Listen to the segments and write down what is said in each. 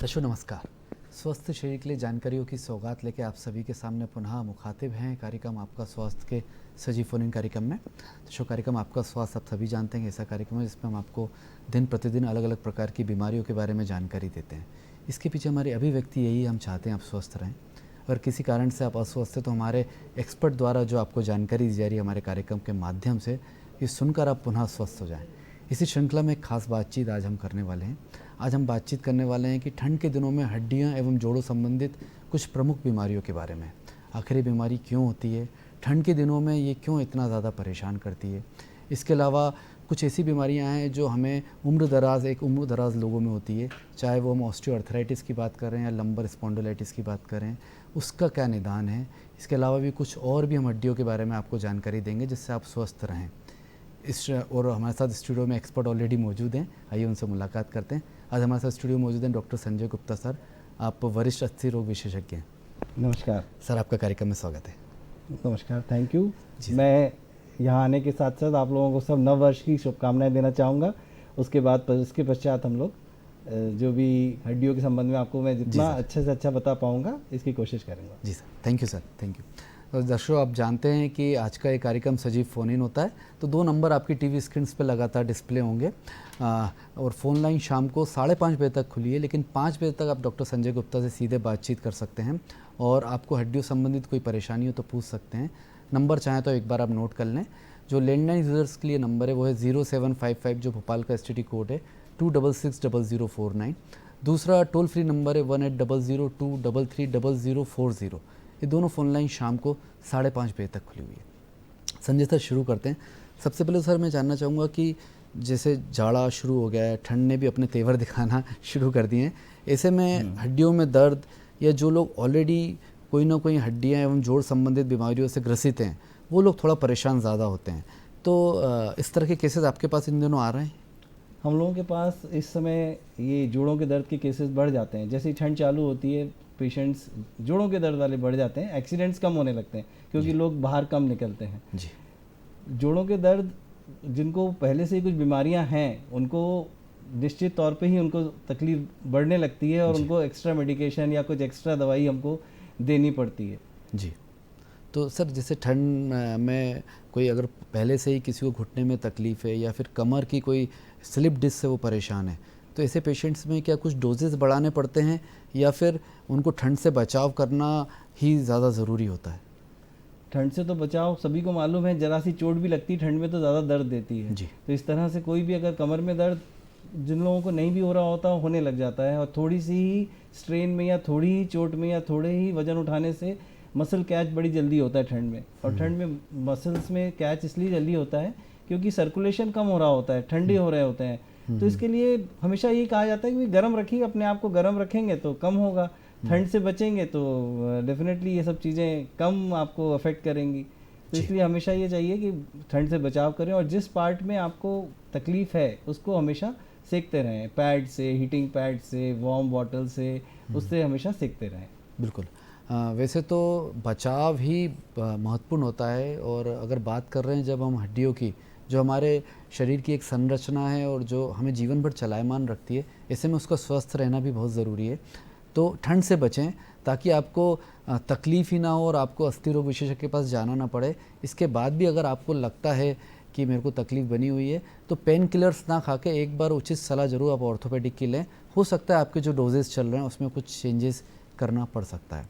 दर्शकों नमस्कार। स्वस्थ शरीर के लिए जानकारियों की सौगात लेके आप सभी के सामने पुनः मुखातिब हैं कार्यक्रम आपका स्वास्थ्य के सजीव फोन इन कार्यक्रम में। दर्शकों कार्यक्रम आपका स्वास्थ्य आप सभी जानते हैं ऐसा कार्यक्रम है जिसमें हम आपको दिन प्रतिदिन अलग अलग प्रकार की बीमारियों के बारे में जानकारी देते हैं। इसके पीछे हमारी अभिव्यक्ति यही हम चाहते हैं आप स्वस्थ रहें। अगर किसी कारण से आप अस्वस्थ हैं तो हमारे एक्सपर्ट द्वारा जो आपको जानकारी दी जा रही है हमारे कार्यक्रम के माध्यम से ये सुनकर आप पुनः स्वस्थ हो जाएँ। इसी श्रृंखला में एक खास बातचीत आज हम करने वाले हैं। आज हम बातचीत करने वाले हैं कि ठंड के दिनों में हड्डियां एवं जोड़ों संबंधित कुछ प्रमुख बीमारियों के बारे में। आखिर ये बीमारी क्यों होती है, ठंड के दिनों में ये क्यों इतना ज़्यादा परेशान करती है। इसके अलावा कुछ ऐसी बीमारियां हैं जो हमें उम्र दराज लोगों में होती है, चाहे वो हम ऑस्टियोआर्थराइटिस की बात करें या लंबर स्पॉन्डिलाइटिस की बात करें, उसका क्या निदान है। इसके अलावा भी कुछ और भी हम हड्डियों के बारे में आपको जानकारी देंगे जिससे आप स्वस्थ रहें। और हमारे साथ स्टूडियो में एक्सपर्ट ऑलरेडी मौजूद हैं, आइए उनसे मुलाकात करते हैं। आज हमारे साथ स्टूडियो में मौजूद हैं डॉक्टर संजय गुप्ता सर, आप वरिष्ठ अस्थि रोग विशेषज्ञ हैं। नमस्कार सर, आपका कार्यक्रम में स्वागत है। नमस्कार, थैंक यू। मैं यहाँ आने के साथ साथ आप लोगों को सब नव वर्ष की शुभकामनाएं देना चाहूँगा। उसके पश्चात हम लोग जो भी हड्डियों के संबंध में आपको मैं जितना अच्छे से अच्छा बता पाऊँगा इसकी कोशिश करूँगा। जी sir, thank you sir, thank you. तो दर्शकों आप जानते हैं कि आज का ये कार्यक्रम सजीव फ़ोन इन होता है, तो 2 नंबर आपकी टीवी स्क्रीन पे लगातार डिस्प्ले होंगे और फ़ोन लाइन शाम को 5:30 बजे तक खुली है, लेकिन 5 बजे तक आप डॉक्टर संजय गुप्ता से सीधे बातचीत कर सकते हैं और आपको हड्डियों संबंधित कोई परेशानी हो तो पूछ सकते हैं। नंबर चाहें तो एक बार आप नोट कर लें। जो लैंडलाइन यूज़र्स के लिए नंबर है वो है 0755 जो भोपाल का STD कोड है 2660049। दूसरा टोल फ्री नंबर है 1800233040। ये दोनों फ़ोन लाइन शाम को 5:30 बजे तक खुली हुई है। संजय सर, शुरू करते हैं। सबसे पहले सर मैं जानना चाहूँगा कि जैसे जाड़ा शुरू हो गया है, ठंड ने भी अपने तेवर दिखाना शुरू कर दिए हैं, ऐसे में हड्डियों में दर्द या जो लोग ऑलरेडी कोई ना कोई हड्डियाँ एवं जोड़ संबंधित बीमारियों से ग्रसित हैं वो लोग थोड़ा परेशान ज़्यादा होते हैं। तो इस तरह के केसेस आपके पास इन दिनों आ रहे हैं? हम लोगों के पास इस समय ये जोड़ों के दर्द के केसेस बढ़ जाते हैं। जैसे ही ठंड चालू होती है पेशेंट्स जोड़ों के दर्द वाले बढ़ जाते हैं, एक्सीडेंट्स कम होने लगते हैं क्योंकि लोग बाहर कम निकलते हैं जी। जोड़ों के दर्द जिनको पहले से ही कुछ बीमारियां हैं उनको निश्चित तौर पे ही उनको तकलीफ बढ़ने लगती है और उनको एक्स्ट्रा मेडिकेशन या कुछ एक्स्ट्रा दवाई हमको देनी पड़ती है जी। तो सर जैसे ठंड में कोई अगर पहले से ही किसी को घुटने में तकलीफ़ है या फिर कमर की कोई स्लिप डिस्क से वो परेशान है, तो ऐसे पेशेंट्स में क्या कुछ डोजेस बढ़ाने पड़ते हैं या फिर उनको ठंड से बचाव करना ही ज़्यादा ज़रूरी होता है? ठंड से तो बचाव सभी को मालूम है, जरा सी चोट भी लगती है ठंड में तो ज़्यादा दर्द देती है जी। तो इस तरह से कोई भी अगर कमर में दर्द जिन लोगों को नहीं भी हो रहा होता होने लग जाता है और थोड़ी सी ही स्ट्रेन में या थोड़ी ही चोट में या थोड़े ही वजन उठाने से मसल कैच बड़ी जल्दी होता है ठंड में। और ठंड में मसल्स में कैच इसलिए जल्दी होता है क्योंकि सर्कुलेशन कम हो रहा होता है, ठंडे हो रहे होते हैं। तो इसके लिए हमेशा ये कहा जाता है कि गर्म रखिए, अपने आप को गर्म रखेंगे तो कम होगा, ठंड से बचेंगे तो डेफिनेटली ये सब चीज़ें कम आपको अफेक्ट करेंगी। तो इसलिए हमेशा ये चाहिए कि ठंड से बचाव करें और जिस पार्ट में आपको तकलीफ़ है उसको हमेशा सेकते रहें, पैड से, हीटिंग पैड से, वार्म बॉटल से, उससे हमेशा सेकते रहें। बिल्कुल। वैसे तो बचाव ही महत्वपूर्ण होता है और अगर बात कर रहे हैं जब हम हड्डियों की, जो हमारे शरीर की एक संरचना है और जो हमें जीवन भर चलायमान रखती है, ऐसे में उसका स्वस्थ रहना भी बहुत ज़रूरी है। तो ठंड से बचें ताकि आपको तकलीफ़ ही ना हो और आपको अस्थि रोग विशेषज्ञ के पास जाना ना पड़े। इसके बाद भी अगर आपको लगता है कि मेरे को तकलीफ़ बनी हुई है तो पेन किलर्स ना खा के एक बार उचित सलाह ज़रूर आप ऑर्थोपेडिक की लें। हो सकता है आपके जो डोजेस चल रहे हैं उसमें कुछ चेंजेस करना पड़ सकता है।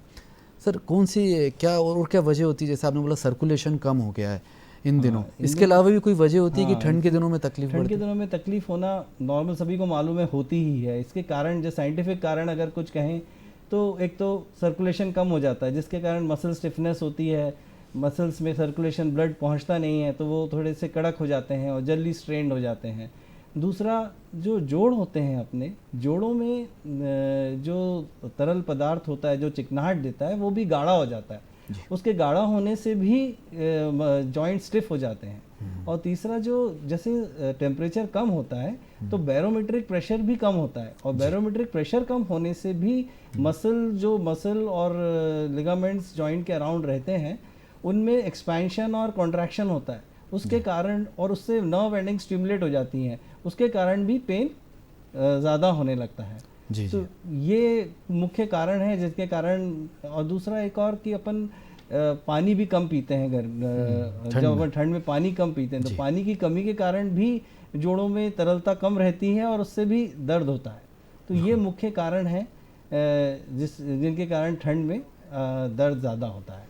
सर कौन सी क्या और क्या वजह होती है? जैसे आपने बोला सर्कुलेशन कम हो गया है इन दिनों, इसके अलावा भी कोई वजह होती है कि ठंड के दिनों में तकलीफ? ठंड के दिनों में तकलीफ होना नॉर्मल सभी को मालूम है, होती ही है। इसके कारण जो साइंटिफिक कारण अगर कुछ कहें तो एक तो सर्कुलेशन कम हो जाता है जिसके कारण मसल स्टिफनेस होती है, मसल्स में सर्कुलेशन ब्लड पहुंचता नहीं है तो वो थोड़े से कड़क हो जाते हैं और जल्दी स्ट्रेंड हो जाते हैं। दूसरा जो जोड़ होते हैं, अपने जोड़ों में जो तरल पदार्थ होता है जो चिकनाहट देता है वो भी गाढ़ा हो जाता है। उसके गाढ़ा होने से भी जॉइंट स्टिफ हो जाते हैं। और तीसरा जो जैसे टेम्परेचर कम होता है तो बैरोमेट्रिक प्रेशर भी कम होता है और बैरोमेट्रिक प्रेशर कम होने से भी मसल और लिगामेंट्स जॉइंट के अराउंड रहते हैं उनमें एक्सपेंशन और कॉन्ट्रैक्शन होता है उसके कारण, और उससे नर्व एंडिंग स्टिमुलेट हो जाती हैं, उसके कारण भी पेन ज़्यादा होने लगता है। जी तो जी ये मुख्य कारण है जिसके कारण। और दूसरा एक और कि अपन पानी भी कम पीते हैं ठंड जब में। अपन ठंड में पानी कम पीते हैं तो जी पानी की कमी के कारण भी जोड़ों में तरलता कम रहती है और उससे भी दर्द होता है। तो ये मुख्य कारण है जिनके कारण ठंड में दर्द ज़्यादा होता है।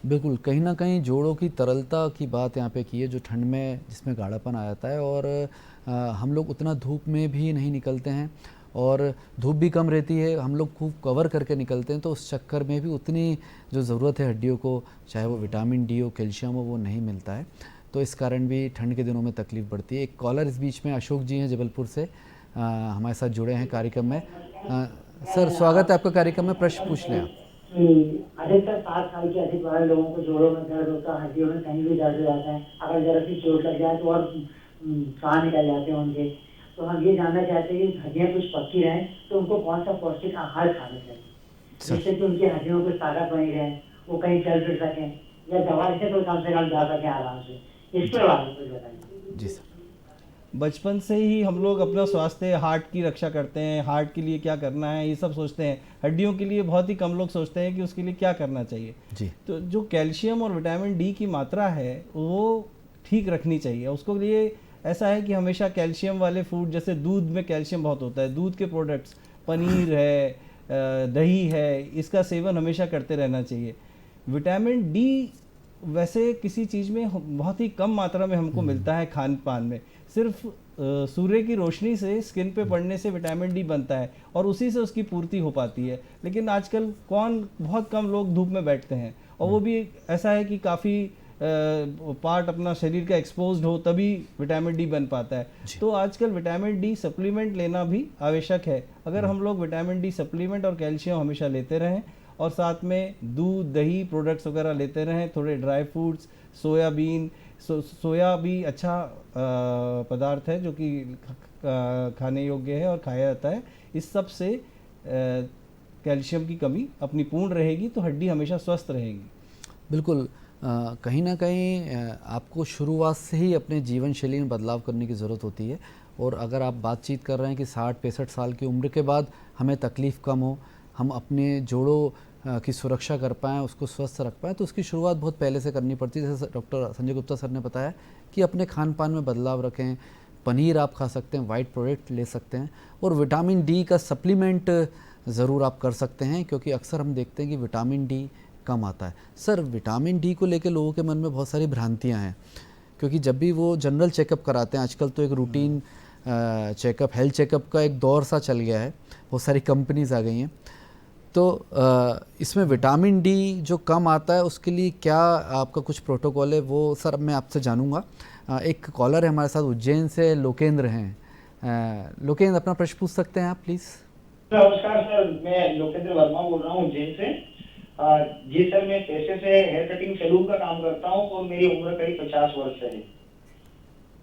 बिल्कुल, कहीं न कहीं जोड़ों की तरलता की बात यहाँ पे की है, जो ठंड में जिसमें गाढ़ापन आ जाता है, और हम लोग उतना धूप में भी नहीं निकलते हैं और धूप भी कम रहती है, हम लोग खूब कवर करके निकलते हैं, तो उस चक्कर में भी उतनी जो ज़रूरत है हड्डियों को, चाहे वो विटामिन डी हो, कैल्शियम हो, वो नहीं मिलता है। तो इस कारण भी ठंड के दिनों में तकलीफ़ बढ़ती है। एक कॉलर इस बीच में अशोक जी हैं जबलपुर से, हमारे साथ जुड़े हैं कार्यक्रम में। सर, स्वागत है आपका कार्यक्रम में, प्रश्न पूछ लें आप। अधिकतर 60 साल के अधिक वाले लोगों को जोड़ों में दर्द होता है, हड्डियों में कहीं भी दर्द हो जाता है, अगर जरा सी चोट लग जाए तो और साह निकल जाते हैं उनके। तो हम ये जानना चाहते हैं कि हड्डियां कुछ पक्की रहें तो उनको कौन सा पौष्टिक आहार खाना चाहिए सर। जिससे कि उनकी हड्डियों को ताकत बनी रहे, वो कहीं चल फिर सकें, या दवा से तो कम से कम जा सकें आराम से। इसके बारे में कुछ बताइए। जी सर। बचपन से ही हम लोग अपना स्वास्थ्य, हार्ट की रक्षा करते हैं, हार्ट के लिए क्या करना है ये सब सोचते हैं। हड्डियों के लिए बहुत ही कम लोग सोचते हैं कि उसके लिए क्या करना चाहिए। जी तो जो कैल्शियम और विटामिन डी की मात्रा है वो ठीक रखनी चाहिए। उसको लिए ऐसा है कि हमेशा कैल्शियम वाले फूड, जैसे दूध में कैल्शियम बहुत होता है, दूध के प्रोडक्ट्स, पनीर है, दही है, इसका सेवन हमेशा करते रहना चाहिए। विटामिन डी वैसे किसी चीज़ में बहुत ही कम मात्रा में हमको मिलता है खान पान में। सिर्फ सूर्य की रोशनी से स्किन पे पड़ने से विटामिन डी बनता है और उसी से उसकी पूर्ति हो पाती है। लेकिन आजकल बहुत कम लोग धूप में बैठते हैं, और वो भी ऐसा है कि काफ़ी पार्ट अपना शरीर का एक्सपोज्ड हो तभी विटामिन डी बन पाता है। तो आजकल विटामिन डी सप्लीमेंट लेना भी आवश्यक है। अगर हम लोग विटामिन डी सप्लीमेंट और कैल्शियम हमेशा लेते रहें और साथ में दूध, दही प्रोडक्ट्स वगैरह लेते रहें, थोड़े ड्राई फ्रूट्स, सोयाबीन, सोया भी अच्छा पदार्थ है जो कि खाने योग्य है और खाया जाता है। इस सब से कैल्शियम की कमी अपनी पूर्ण रहेगी तो हड्डी हमेशा स्वस्थ रहेगी। बिल्कुल, कहीं ना कहीं आपको शुरुआत से ही अपने जीवन शैली में बदलाव करने की ज़रूरत होती है। और अगर आप बातचीत कर रहे हैं कि 60-65 साल की उम्र के बाद हमें तकलीफ़ कम हो, हम अपने जोड़ों की सुरक्षा कर पाएँ, उसको स्वस्थ रख पाएँ, तो उसकी शुरुआत बहुत पहले से करनी पड़ती है। जैसे डॉक्टर संजय गुप्ता सर ने बताया कि अपने खान पान में बदलाव रखें, पनीर आप खा सकते हैं, वाइट प्रोडक्ट ले सकते हैं, और विटामिन डी का सप्लीमेंट ज़रूर आप कर सकते हैं, क्योंकि अक्सर हम देखते हैं कि विटामिन डी कम आता है। सर, विटामिन डी को लेकर लोगों के मन में बहुत सारी भ्रांतियाँ हैं, क्योंकि जब भी वो जनरल चेकअप कराते हैं, आजकल तो एक रूटीन चेकअप, हेल्थ चेकअप का एक दौर सा चल गया है, बहुत सारी कंपनीज आ गई हैं, तो इसमें विटामिन डी जो कम आता है उसके लिए क्या आपका कुछ प्रोटोकॉल है, वो सर मैं आपसे जानूंगा। एक कॉलर है हमारे साथ उज्जैन से, लोकेंद्र हैं। लोकेंद्र, अपना प्रश्न पूछ सकते हैं आप प्लीज़। नमस्कार सर, मैं लोकेंद्र वर्मा बोल रहा हूँ उज्जैन से। जी सर, मैं पेशे से हेयर कटिंग सैलून का काम करता हूँ और मेरी उम्र करीब 50 वर्ष है।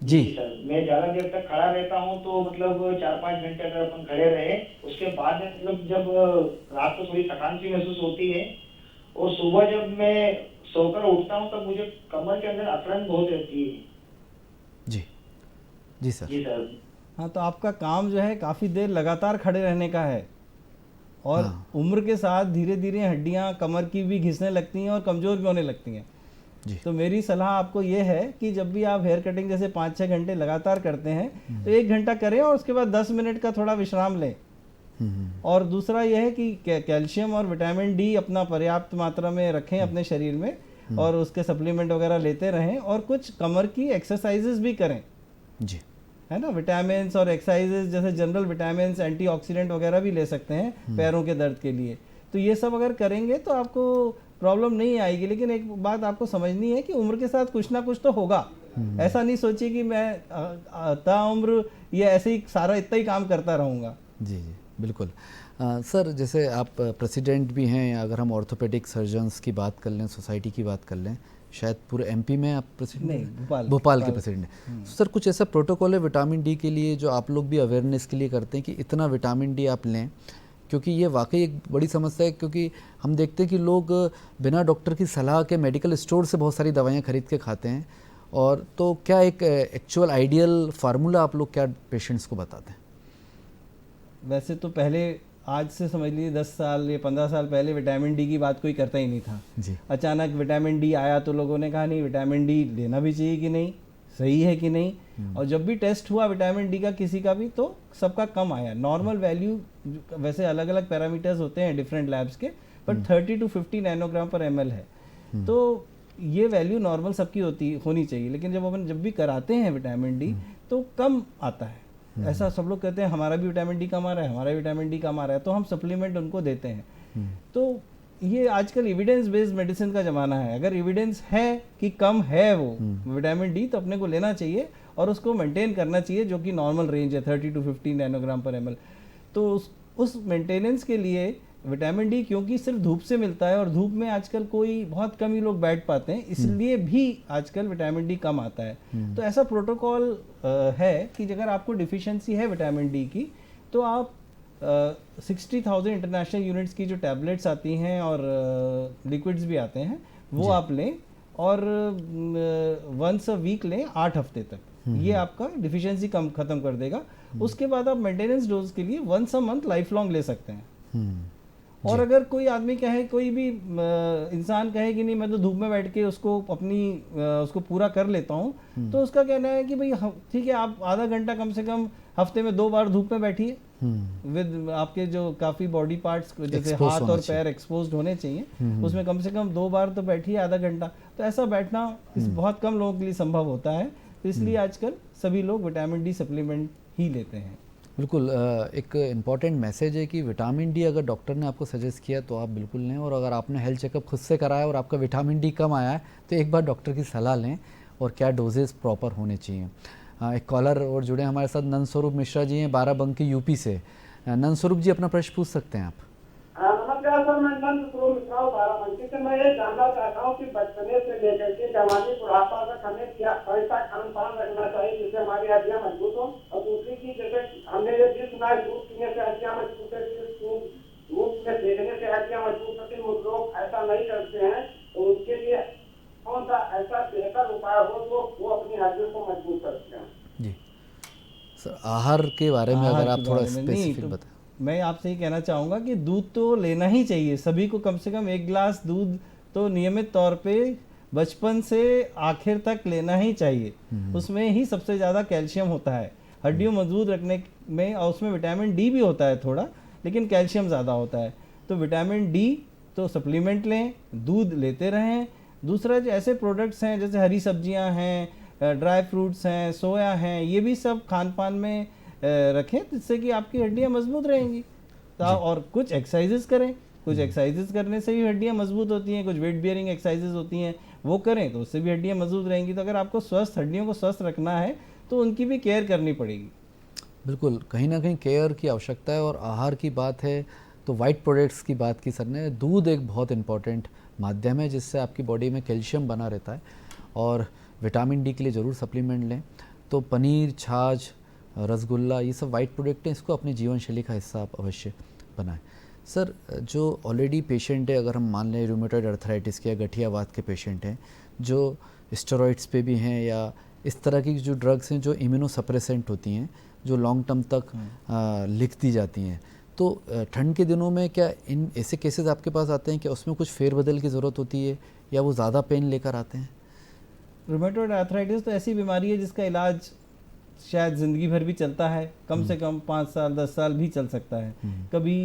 जी सर, मैं ज्यादा देर तक खड़ा रहता हूँ, तो मतलब 4-5 घंटे अगर अपन खड़े रहे, उसके बाद मतलब जब रात को थोड़ी थकान सी महसूस होती है और सुबह जब मैं सोकर उठता हूँ तब मुझे कमर के अंदर अकड़न बहुत रहती है। जी जी सर। जी सर। हाँ, तो आपका काम जो है काफ़ी देर लगातार खड़े रहने का है, और हाँ। उम्र के साथ धीरे धीरे हड्डियाँ कमर की भी घिसने लगती हैं और कमज़ोर भी होने लगती हैं। जी तो मेरी सलाह आपको ये है कि जब भी आप हेयर कटिंग जैसे 5-6 घंटे लगातार करते हैं तो 1 घंटा करें और उसके बाद 10 मिनट का थोड़ा विश्राम लें। और दूसरा यह है कि कैल्शियम और विटामिन डी अपना पर्याप्त मात्रा में रखें अपने शरीर में, और उसके सप्लीमेंट वगैरह लेते रहें, और कुछ कमर की एक्सरसाइजेज भी करें, जी है ना। विटामिन्स और एक्सरसाइजेज जैसे जनरल विटामिन्स, एंटीऑक्सीडेंट वगैरह भी ले सकते हैं पैरों के दर्द के लिए। तो ये सब अगर करेंगे तो आपको प्रॉब्लम नहीं आएगी। लेकिन एक बात आपको समझनी है कि उम्र के साथ कुछ ना कुछ तो होगा। ऐसा नहीं सोचिए कि मैं ताउम्र ये ऐसे ही सारा इतना ही काम करता रहूँगा। जी जी बिल्कुल। सर, जैसे आप प्रेसिडेंट भी हैं, अगर हम ऑर्थोपेडिक सर्जन्स की बात कर लें, सोसाइटी की बात कर लें, शायद पूरे एमपी में आप प्रेसिडेंट नहीं, भोपाल के प्रेसिडेंट हैं। सर, कुछ ऐसा प्रोटोकॉल है विटामिन डी के लिए जो आप लोग भी अवेयरनेस के लिए करते हैं कि इतना विटामिन डी आप लें, क्योंकि ये वाकई एक बड़ी समस्या है। क्योंकि हम देखते हैं कि लोग बिना डॉक्टर की सलाह के मेडिकल स्टोर से बहुत सारी दवाइयाँ खरीद के खाते हैं, और तो क्या एक एक्चुअल आइडियल फार्मूला आप लोग क्या पेशेंट्स को बताते हैं? वैसे तो पहले, आज से समझ लीजिए 10 साल या 15 साल पहले विटामिन डी की बात कोई करता ही नहीं था। जी। अचानक विटामिन डी आया तो लोगों ने कहा नहीं विटामिन डी लेना भी चाहिए कि नहीं, सही है कि नहीं। और जब भी टेस्ट हुआ विटामिन डी का किसी का भी तो सबका कम आया। नॉर्मल वैल्यू, वैसे अलग अलग पैरामीटर्स होते हैं डिफरेंट लैब्स के, बट 30 to 50 नैनोग्राम पर ml है। तो ये वैल्यू नॉर्मल सबकी होनी चाहिए, लेकिन जब भी कराते हैं विटामिन डी तो कम आता है। ऐसा सब लोग कहते हैं हमारा भी विटामिन डी कम आ रहा है, हमारा विटामिन डी कम आ रहा है, तो हम सप्लीमेंट उनको देते हैं। तो ये आजकल एविडेंस बेस्ड मेडिसिन का ज़माना है। अगर एविडेंस है कि कम है वो विटामिन डी तो अपने को लेना चाहिए और उसको मेंटेन करना चाहिए, जो कि नॉर्मल रेंज है 30 to 50 नैनोग्राम पर ml। तो उस मेंटेनेंस के लिए विटामिन डी, क्योंकि सिर्फ धूप से मिलता है और धूप में आजकल कोई बहुत कम ही लोग बैठ पाते हैं, इसलिए भी आजकल विटामिन डी कम आता है। तो ऐसा प्रोटोकॉल है कि अगर आपको डिफिशियंसी है विटामिन डी की तो आप 60,000 इंटरनेशनल यूनिट्स की जो टैबलेट्स आती हैं और लिक्विड्स भी आते हैं वो आप लें और वंस अ वीक लें 8 हफ्ते तक। ये आपका डिफिशियंसी खत्म कर देगा। उसके बाद आप मेंटेनेंस डोज के लिए once a month life long ले सकते हैं। और अगर कोई आदमी कहे, कोई भी इंसान कहे कि नहीं मैं तो धूप में बैठ के उसको पूरा कर लेता हूँ, तो उसका कहना है कि भाई ठीक है, आप आधा घंटा कम से कम हफ्ते में 2 बार धूप में बैठिए विद आपके जो काफी बॉडी पार्ट्स जैसे हाथ और पैर एक्सपोज्ड होने चाहिए, उसमें कम से कम 2 बार तो बैठिए आधा घंटा। तो ऐसा बैठना बहुत कम लोगों के लिए संभव होता है, तो इसलिए आजकल सभी लोग विटामिन डी सप्लीमेंट ही लेते हैं। बिल्कुल, एक इम्पॉर्टेंट मैसेज है कि विटामिन डी अगर डॉक्टर ने आपको सजेस्ट किया तो आप बिल्कुल लें, और अगर आपने हेल्थ चेकअप खुद से कराया और आपका विटामिन डी कम आया है तो एक बार डॉक्टर की सलाह लें और क्या डोजेस प्रॉपर होने चाहिए। एक कॉलर और जुड़े हमारे साथ नंदस्वरूप मिश्रा जी हैं बाराबंकी यूपी से। नंदस्वरूप जी अपना प्रश्न पूछ सकते हैं आप। नमस्कार सर, मैं नंदस्वरूप मिश्रा हूँ बाराबंकी से। मैं ये जानना चाहता हूँ कि बचपने से लेकर के जवानी बुढ़ापा तक हमें क्या कैसा खान पान रखना चाहिए जिससे हमारी हड्डियाँ मजबूत हो। और दूसरी चीज, जैसे हमने ये भी सुना है दूध पीने से हड्डियाँ मजबूत है, धूप में सेकने से हड्डियाँ मजबूत होती है, लोग ऐसा नहीं करते हैं, तो उसके लिए कौन सा ऐसा बेहतर उपाय हो जो वो अपनी हड्डियों को मजबूत करते हैं। जी सर, आहार के बारे में अगर आप थोड़ा स्पेसिफिक बताएं। मैं आपसे ही कहना चाहूँगा कि दूध तो लेना ही चाहिए सभी को, कम से कम 1 गिलास दूध तो नियमित तौर पे बचपन से आखिर तक लेना ही चाहिए। उसमें ही सबसे ज़्यादा कैल्शियम होता है हड्डियों मजबूत रखने में, और उसमें विटामिन डी भी होता है थोड़ा, लेकिन कैल्शियम ज़्यादा होता है। तो विटामिन डी तो सप्लीमेंट लें, दूध लेते रहें। दूसरा जो ऐसे प्रोडक्ट्स हैं जैसे हरी सब्जियां हैं, ड्राई फ्रूट्स हैं, सोया हैं, ये भी सब खान पान में रखें जिससे कि आपकी हड्डियां मजबूत रहेंगी। तो और कुछ एक्सरसाइजेस करें, कुछ एक्सरसाइजेस करने से भी हड्डियां मजबूत होती हैं, कुछ वेट बियरिंग एक्सरसाइजेस होती हैं वो करें तो उससे भी हड्डियां मजबूत रहेंगी। तो अगर आपको हड्डियों को स्वस्थ रखना है तो उनकी भी केयर करनी पड़ेगी। बिल्कुल, कहीं ना कहीं केयर की आवश्यकता है। और आहार की बात है तो वाइट प्रोडक्ट्स की बात की सर ने, दूध एक बहुत इंपॉर्टेंट माध्यम है जिससे आपकी बॉडी में कैल्शियम बना रहता है, और विटामिन डी के लिए ज़रूर सप्लीमेंट लें। तो पनीर, छाछ, रसगुल्ला, ये सब वाइट प्रोडक्ट हैं, इसको अपनी जीवन शैली का हिस्सा आप अवश्य बनाएं। सर, जो ऑलरेडी पेशेंट है, अगर हम मान लें रूमेटॉइड अर्थराइटिस के या गठियावात के पेशेंट हैं जो स्टेरॉइड्स पे भी हैं, या इस तरह की जो ड्रग्स हैं जो इम्यूनोसप्रेसेंट होती हैं, जो लॉन्ग टर्म तक लिख दी जाती हैं, तो ठंड के दिनों में क्या इन ऐसे केसेस आपके पास आते हैं, क्या उसमें कुछ फेरबदल की ज़रूरत होती है या वो ज़्यादा पेन लेकर आते हैं? रूमेटॉइड आर्थराइटिस तो ऐसी बीमारी है जिसका इलाज शायद ज़िंदगी भर भी चलता है, कम से कम 5 साल 10 साल भी चल सकता है। कभी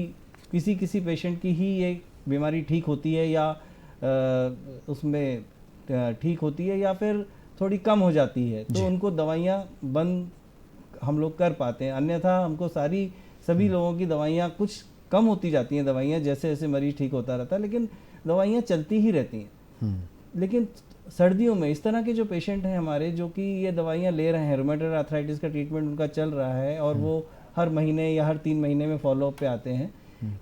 किसी पेशेंट की ही ये बीमारी ठीक होती है या उसमें ठीक होती है या फिर थोड़ी कम हो जाती है, तो उनको दवाइयाँ बंद हम लोग कर पाते हैं। अन्यथा हमको सभी लोगों की दवाइयाँ कुछ कम होती जाती हैं, दवाइयाँ जैसे जैसे मरीज ठीक होता रहता है, लेकिन दवाइयाँ चलती ही रहती हैं। लेकिन सर्दियों में इस तरह के जो पेशेंट हैं हमारे, जो कि ये दवाइयाँ ले रहे हैं, रूमेटॉइड आर्थराइटिस का ट्रीटमेंट उनका चल रहा है और वो हर महीने या हर 3 महीने में फॉलोअप पे आते हैं,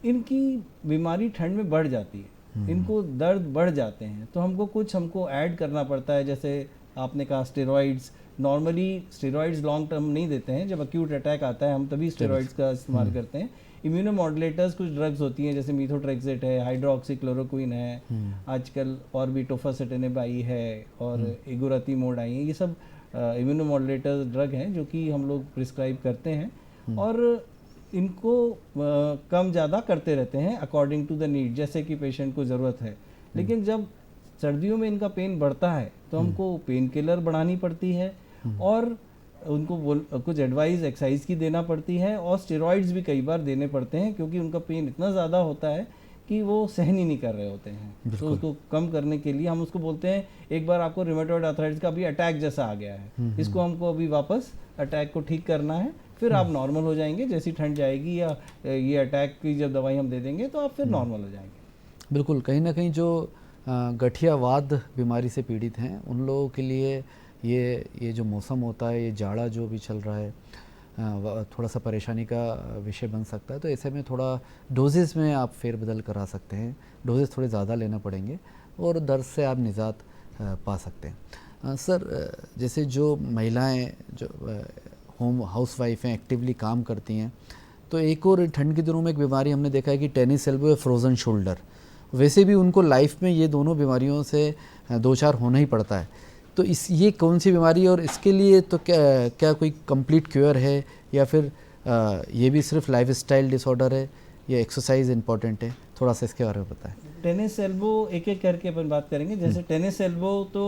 इनकी बीमारी ठंड में बढ़ जाती है, इनको दर्द बढ़ जाते हैं, तो हमको ऐड करना पड़ता है। जैसे आपने कहा steroids, normally steroids long term नहीं देते हैं, जब एक्यूट अटैक आता है हम तभी स्टेरॉइड्स का इस्तेमाल करते हैं। इम्यूनोमॉड्यूलेटर्स कुछ ड्रग्स होती हैं जैसे मीथोट्रेक्सेट है, हाइड्रोक्सीक्लोरोक्विन है, आजकल और भी टोफासिटिनिब आई है और एगोरातीमोड आई है। ये सब इम्यूनोमॉड्यूलेटर ड्रग हैं जो कि हम लोग प्रिस्क्राइब करते हैं। और इनको कम ज़्यादा करते रहते हैं अकॉर्डिंग टू द नीड, जैसे कि पेशेंट को ज़रूरत है। लेकिन जब सर्दियों में इनका पेन बढ़ता है तो हमको पेन किलर बढ़ानी पड़ती है और उनको कुछ एडवाइस एक्सरसाइज की देना पड़ती है और स्टेरॉइड्स भी कई बार देने पड़ते हैं, क्योंकि उनका पेन इतना ज़्यादा होता है कि वो सहन ही नहीं कर रहे होते हैं। तो उसको कम करने के लिए हम उसको बोलते हैं, एक बार आपको रिमेटॉइड आर्थराइटिस का भी अटैक जैसा आ गया है, इसको हमको अभी वापस अटैक को ठीक करना है, फिर आप नॉर्मल हो जाएंगे। जैसी ठंड जाएगी या ये अटैक की जब दवाई हम दे देंगे तो आप फिर नॉर्मल हो जाएंगे। बिल्कुल, कहीं ना कहीं जो गठियावाद बीमारी से पीड़ित हैं उन लोगों के लिए ये जो मौसम होता है, ये जाड़ा जो भी चल रहा है, थोड़ा सा परेशानी का विषय बन सकता है। तो ऐसे में थोड़ा डोजेस में आप फेरबदल करा सकते हैं, डोजेस थोड़े ज़्यादा लेना पड़ेंगे और दर्द से आप निजात पा सकते हैं। सर, जैसे जो महिलाएं जो होम हाउसवाइफ हैं, एक्टिवली काम करती हैं, तो एक और ठंड के दिनों में एक बीमारी हमने देखा है कि टेनिस एल्बो या फ्रोज़न शोल्डर, वैसे भी उनको लाइफ में ये दोनों बीमारियों से दो चार होना ही पड़ता है। तो ये कौन सी बीमारी है और इसके लिए तो क्या कोई कंप्लीट क्योर है या फिर ये भी सिर्फ लाइफस्टाइल डिसऑर्डर है या एक्सरसाइज इंपॉर्टेंट है? थोड़ा सा इसके बारे में बताएं। टेनिस एल्बो एक एक करके अपन बात करेंगे। जैसे टेनिस एल्बो तो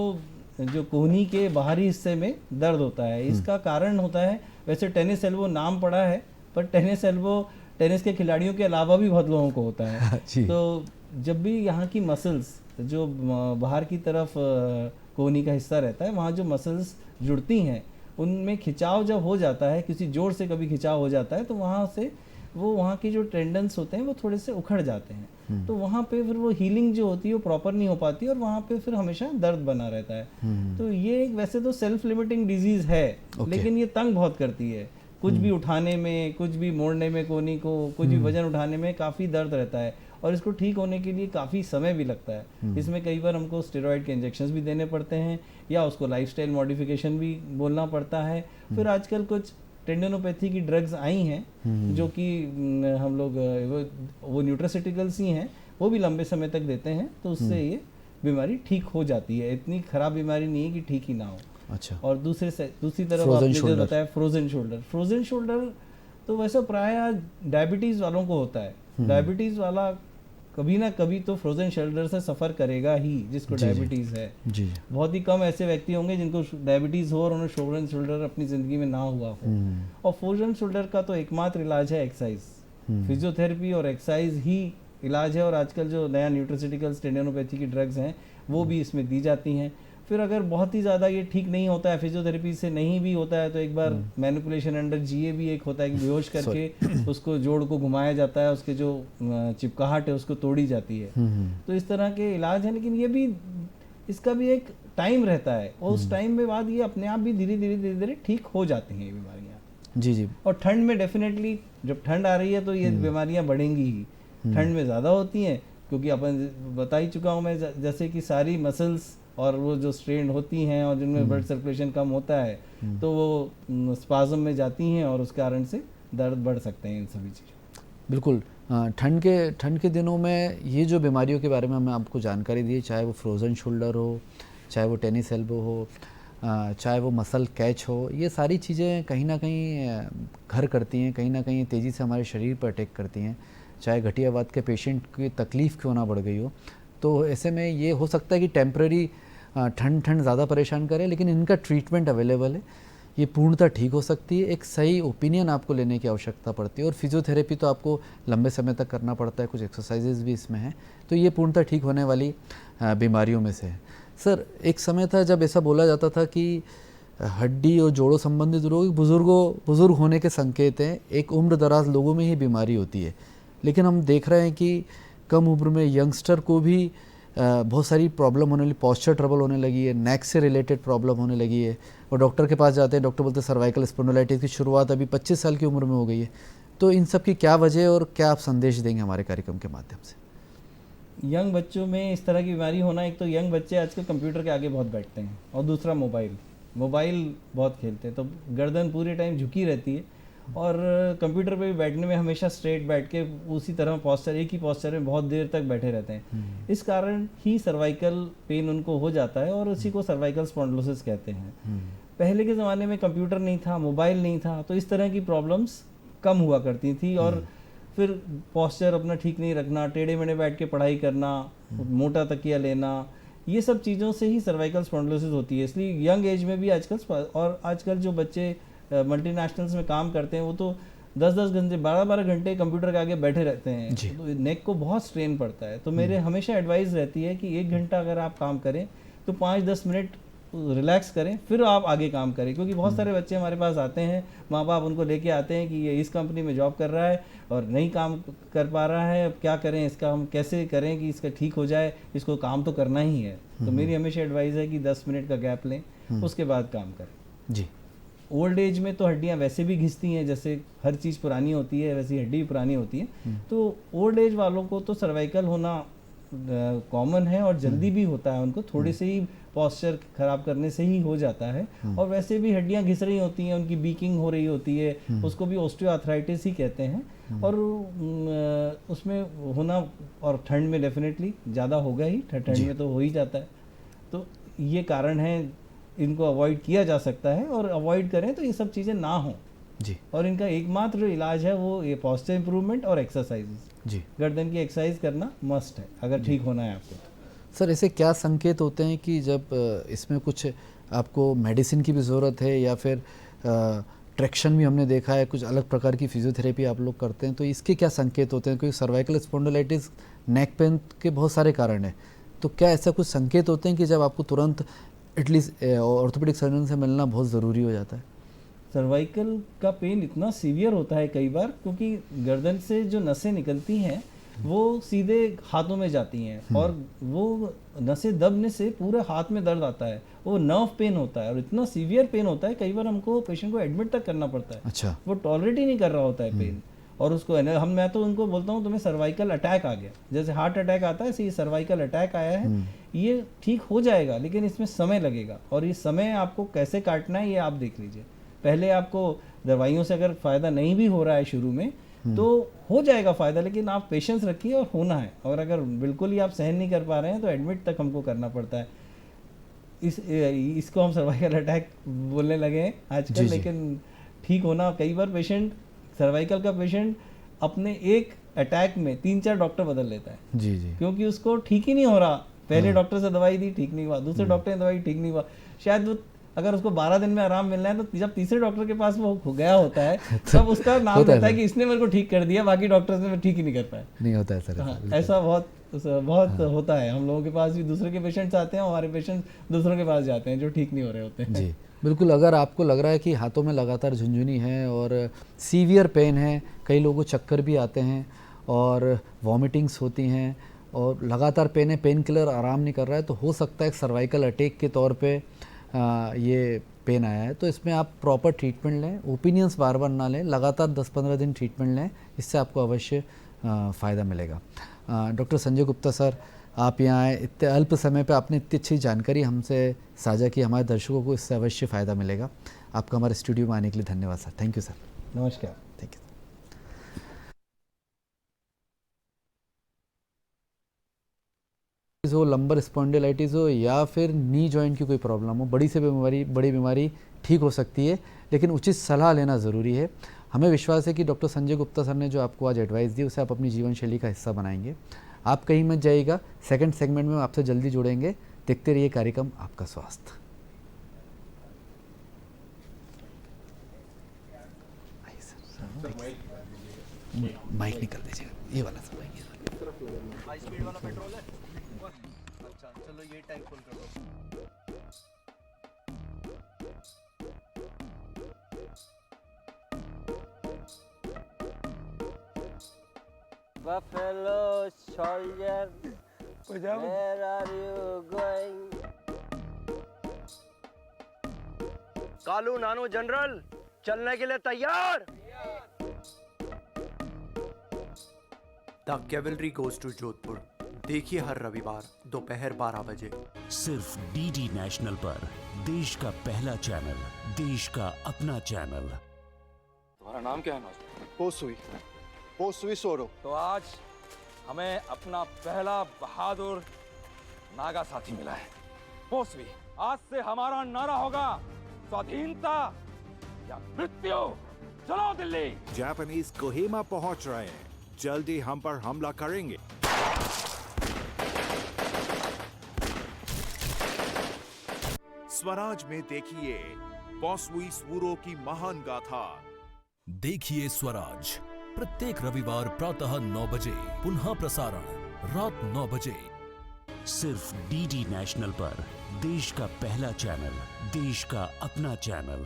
जो कोहनी के बाहरी हिस्से में दर्द होता है, इसका कारण होता है, वैसे टेनिस एल्बो नाम पड़ा है पर टेनिस एल्बो टेनिस के खिलाड़ियों के अलावा भी बहुत लोगों को होता है। तो जब भी यहाँ की मसल्स जो बाहर की तरफ कोहनी का हिस्सा रहता है, वहाँ जो मसल्स जुड़ती हैं उनमें खिंचाव जब हो जाता है, किसी जोड़ से कभी खिंचाव हो जाता है, तो वहाँ से वहाँ की जो टेंडन्स होते हैं वो थोड़े से उखड़ जाते हैं। तो वहाँ पे फिर वो हीलिंग जो होती है वो प्रॉपर नहीं हो पाती और वहाँ पे फिर हमेशा दर्द बना रहता है। तो ये वैसे तो सेल्फ लिमिटिंग डिजीज है, लेकिन ये तंग बहुत करती है। कुछ भी उठाने में, कुछ भी मोड़ने में, कोहनी को कुछ भी वजन उठाने में काफ़ी दर्द रहता है और इसको ठीक होने के लिए काफ़ी समय भी लगता है। इसमें कई बार हमको स्टेरॉइड के इंजेक्शंस भी देने पड़ते हैं या उसको लाइफस्टाइल मॉडिफिकेशन भी बोलना पड़ता है। फिर आजकल कुछ टेंडनोपैथी की ड्रग्स आई हैं जो कि हम लोग वो न्यूट्रास्यूटिकल्स ही हैं, वो भी लंबे समय तक देते हैं, तो उससे ये बीमारी ठीक हो जाती है। इतनी खराब बीमारी नहीं है कि ठीक ही ना हो। अच्छा। और दूसरी तरफ आपने जो बताया फ्रोजन शोल्डर तो वैसे प्राय डायबिटीज़ वालों को होता है। डायबिटीज़ वाला कभी ना कभी तो फ्रोजन शोल्डर से सफ़र करेगा ही, जिसको डायबिटीज़ है। जी। बहुत ही कम ऐसे व्यक्ति होंगे जिनको डायबिटीज़ हो और उन्हें फ्रोजन शोल्डर अपनी ज़िंदगी में ना हुआ हो। और फ्रोजन शोल्डर का तो एकमात्र इलाज है एक्सरसाइज, फिजियोथेरेपी और एक्सरसाइज ही इलाज है। और आजकल जो नया न्यूट्रास्यूटिकल्स टेंडनोपैथी की ड्रग्स हैं वो भी इसमें दी जाती हैं। फिर अगर बहुत ही ज़्यादा ये ठीक नहीं होता है, फिजियोथेरेपी से नहीं भी होता है, तो एक बार मैनिपुलेशन अंडर जीए भी एक होता है कि बेहोश करके उसको जोड़ को घुमाया जाता है, उसके जो चिपकाहट है उसको तोड़ी जाती है। तो इस तरह के इलाज हैं, लेकिन ये भी इसका भी एक टाइम रहता है और उस टाइम में बाद ये अपने आप भी धीरे धीरे ठीक हो जाती हैं ये बीमारियाँ। जी। और ठंड में डेफिनेटली जब ठंड आ रही है तो ये बीमारियाँ बढ़ेंगी ही। ठंड में ज़्यादा होती हैं क्योंकि अपन बता ही चुका हूँ मैं, जैसे कि सारी मसल्स और वो जो स्ट्रेन होती हैं और जिनमें ब्लड सर्कुलेशन कम होता है तो वो स्पाज्म में जाती हैं और उस कारण से दर्द बढ़ सकते हैं इन सभी चीज़ों। बिल्कुल, ठंड के दिनों में ये जो बीमारियों के बारे में हमने आपको जानकारी दी, चाहे वो फ्रोज़न शोल्डर हो, चाहे वो टेनिस एल्बो हो, चाहे वो मसल कैच हो, ये सारी चीज़ें कहीं ना कहीं घर करती हैं, कहीं ना कहीं तेज़ी से हमारे शरीर पर अटैक करती हैं। चाहे गठियावाद के पेशेंट की तकलीफ़ क्यों ना बढ़ गई हो, तो ऐसे में ये हो सकता है कि टेम्पररी ठंड ज़्यादा परेशान करे, लेकिन इनका ट्रीटमेंट अवेलेबल है, ये पूर्णतः ठीक हो सकती है। एक सही ओपिनियन आपको लेने की आवश्यकता पड़ती है और फिजियोथेरेपी तो आपको लंबे समय तक करना पड़ता है, कुछ एक्सरसाइजेज भी इसमें हैं, तो ये पूर्णतः ठीक होने वाली बीमारियों में से है। सर, एक समय था जब ऐसा बोला जाता था कि हड्डी और जोड़ों संबंधित रोग बुज़ुर्ग होने के संकेत हैं, एक उम्र दराज लोगों में ही बीमारी होती है, लेकिन हम देख रहे हैं कि कम उम्र में यंगस्टर को भी बहुत सारी प्रॉब्लम होने लगी, पॉस्चर ट्रबल होने लगी है, नेक से रिलेटेड प्रॉब्लम होने लगी है, और डॉक्टर के पास जाते हैं, डॉक्टर बोलते हैं सर्वाइकल स्पोंडिलाइटिस की शुरुआत अभी 25 साल की उम्र में हो गई है। तो इन सब की क्या वजह है और क्या आप संदेश देंगे हमारे कार्यक्रम के माध्यम से? यंग बच्चों में इस तरह की बीमारी होना, एक तो यंग बच्चे आजकल कंप्यूटर के आगे बहुत बैठते हैं और दूसरा मोबाइल बहुत खेलते हैं, तो गर्दन पूरे टाइम झुकी रहती है और कंप्यूटर पे भी बैठने में हमेशा स्ट्रेट बैठ के उसी तरह पॉस्चर, एक ही पॉस्चर में बहुत देर तक बैठे रहते हैं। इस कारण ही सर्वाइकल पेन उनको हो जाता है और उसी को सर्वाइकल स्पॉन्डिलोसिस कहते हैं। पहले के ज़माने में कंप्यूटर नहीं था, मोबाइल नहीं था, तो इस तरह की प्रॉब्लम्स कम हुआ करती थी। और फिर पोस्चर अपना ठीक नहीं रखना, टेढ़े मेढ़े बैठ के पढ़ाई करना, मोटा तकिया लेना, ये सब चीज़ों से ही सर्वाइकल स्पॉन्डिलोसिस होती है। इसलिए यंग एज में भी आजकल जो बच्चे मल्टीनेशनल्स में काम करते हैं वो तो 10-10 घंटे 12-12 घंटे कंप्यूटर के आगे बैठे रहते हैं, तो नेक को बहुत स्ट्रेन पड़ता है। तो मेरे हमेशा एडवाइस रहती है कि 1 घंटा अगर आप काम करें तो 5-10 मिनट रिलैक्स करें, फिर आप आगे काम करें। क्योंकि बहुत सारे बच्चे हमारे पास आते हैं, माँ बाप उनको लेके आते हैं कि ये इस कंपनी में जॉब कर रहा है और नहीं काम कर पा रहा है, अब क्या करें, इसका हम कैसे करें कि इसका ठीक हो जाए, इसको काम तो करना ही है। तो मेरी हमेशा एडवाइस है कि 10 मिनट का गैप लें, उसके बाद काम करें जी। ओल्ड एज में तो हड्डियां वैसे भी घिसती हैं, जैसे हर चीज़ पुरानी होती है वैसी हड्डी भी पुरानी होती है। तो ओल्ड एज वालों को तो सर्वाइकल होना कॉमन है और जल्दी भी होता है, उनको थोड़े से ही पॉस्चर खराब करने से ही हो जाता है। और वैसे भी हड्डियां घिस रही होती हैं, उनकी बीकिंग हो रही होती है, उसको भी ऑस्टियोआर्थराइटिस ही कहते हैं। और उसमें होना, और ठंड में डेफिनेटली ज़्यादा होगा ही, ठंड में तो हो ही जाता है। तो ये कारण है, इनको अवॉइड किया जा सकता है, और अवॉइड करें तो ये सब चीज़ें ना हों जी। और इनका एकमात्र इलाज है वो ये पॉस्चर इंप्रूवमेंट और एक्सरसाइजेस जी। गर्दन की एक्सरसाइज करना मस्ट है अगर ठीक होना है आपको। सर, ऐसे क्या संकेत होते हैं कि जब इसमें कुछ आपको मेडिसिन की भी ज़रूरत है, या फिर ट्रैक्शन भी हमने देखा है, कुछ अलग प्रकार की फिजियोथेरेपी आप लोग करते हैं, तो इसके क्या संकेत होते हैं? क्योंकि सर्वाइकल स्पॉन्डिलाइटिस नेक पेन के बहुत सारे कारण हैं, तो क्या ऐसा कुछ संकेत होते हैं कि जब आपको तुरंत एटलीस्ट ऑर्थोपेडिक सर्जन से मिलना बहुत ज़रूरी हो जाता है? सर्वाइकल का पेन इतना सीवियर होता है कई बार, क्योंकि गर्दन से जो नसें निकलती हैं वो सीधे हाथों में जाती हैं, और वो नसें दबने से पूरे हाथ में दर्द आता है, वो नर्व पेन होता है, और इतना सीवियर पेन होता है कई बार हमको पेशेंट को एडमिट तक करना पड़ता है। अच्छा। वो टॉलरेट ही नहीं कर रहा होता है पेन, और उसको मैं तो उनको बोलता हूँ तुम्हें सर्वाइकल अटैक आ गया, जैसे हार्ट अटैक आता है ऐसे ये सर्वाइकल अटैक आया है। ये ठीक हो जाएगा लेकिन इसमें समय लगेगा, और ये समय आपको कैसे काटना है ये आप देख लीजिए। पहले आपको दवाइयों से अगर फ़ायदा नहीं भी हो रहा है शुरू में तो हो जाएगा फ़ायदा, लेकिन आप पेशेंस रखिए और होना है। और अगर बिल्कुल ही आप सहन नहीं कर पा रहे हैं तो एडमिट तक हमको करना पड़ता है। इसको हम सर्वाइकल अटैक बोलने लगे हैं आजकल, लेकिन ठीक होना, कई बार पेशेंट सर्वाइकल का पेशेंट अपने एक अटैक में 3-4 डॉक्टर बदल लेता है। जी जी। क्योंकि उसको ठीक ही नहीं हो रहा, पहले डॉक्टर से दवाई दी ठीक नहीं हुआ, दूसरे डॉक्टर ने दवाई ठीक नहीं हुआ, शायद वो अगर उसको 12 दिन में आराम मिलना है तो जब तीसरे डॉक्टर के पास वो गया होता है तब उसका नाम रहता है कि इसने मेरे को ठीक कर दिया, बाकी डॉक्टर से मैं ठीक ही नहीं कर पाया। नहीं होता है सर। हाँ, ऐसा बहुत होता है। हम लोगों के पास भी दूसरे के पेशेंट्स आते हैं, हमारे पेशेंट्स दूसरों के पास जाते हैं जो ठीक नहीं हो रहे होते हैं। जी बिल्कुल। अगर आपको लग रहा है कि हाथों में लगातार झुंझुनी है और सीवियर पेन है, कई लोगों को चक्कर भी आते हैं और वॉमिटिंग्स होती हैं और लगातार पेन है, पेन किलर आराम नहीं कर रहा है, तो हो सकता है सर्वाइकल अटैक के तौर पे ये पेन आया है। तो इसमें आप प्रॉपर ट्रीटमेंट लें, ओपिनियंस बार बार ना लें, लगातार 10-15 दिन ट्रीटमेंट लें, इससे आपको अवश्य फ़ायदा मिलेगा। डॉक्टर संजय गुप्ता सर, आप यहाँ आए, इतने अल्प समय पे आपने इतनी अच्छी जानकारी हमसे साझा की, हमारे दर्शकों को इससे अवश्य फ़ायदा मिलेगा। आपका हमारे स्टूडियो में आने के लिए धन्यवाद सर। Thank you sir. नमस्कार। Thank you. हो लंबर स्पॉन्डिलाइटिस हो या फिर नी जॉइंट की कोई प्रॉब्लम हो, बड़ी बीमारी ठीक हो सकती है, लेकिन उचित सलाह लेना ज़रूरी है। हमें विश्वास है कि डॉक्टर संजय गुप्ता सर ने जो आपको आज एडवाइस दी उसे आप अपनी जीवन शैली का हिस्सा बनाएंगे। आप कहीं मत जाइएगा, सेकंड सेगमेंट में आपसे जल्दी जुड़ेंगे। देखते रहिए कार्यक्रम आपका स्वास्थ्य। माइक निकल दीजिएगा, ये वाला सब हाई स्पीड वाला पेट्रोल है। अच्छा चलो ये टैंक फुल कर दो। Buffalo soldier, where are you going? Kalu नानो जनरल, चलने के लिए तैयार। The cavalry goes to Jodhpur देखिए हर रविवार दोपहर 12 बजे सिर्फ डीडी नेशनल पर, देश का पहला चैनल, देश का अपना चैनल। तुम्हारा नाम क्या है? पोसुई सोरो। तो आज हमें अपना पहला बहादुर नागा साथी मिला है, पोसुई। आज से हमारा नारा होगा स्वाधीनता या मृत्यु। चलो दिल्ली। जापानीज कोहिमा पहुंच रहे हैं, जल्दी हम पर हमला करेंगे। स्वराज में देखिए पोसुई सुरो की महान गाथा। देखिए स्वराज प्रत्येक रविवार प्रातः 9 बजे, पुनः प्रसारण रात 9 बजे, सिर्फ डीडी नेशनल पर। देश का पहला चैनल, देश का अपना चैनल।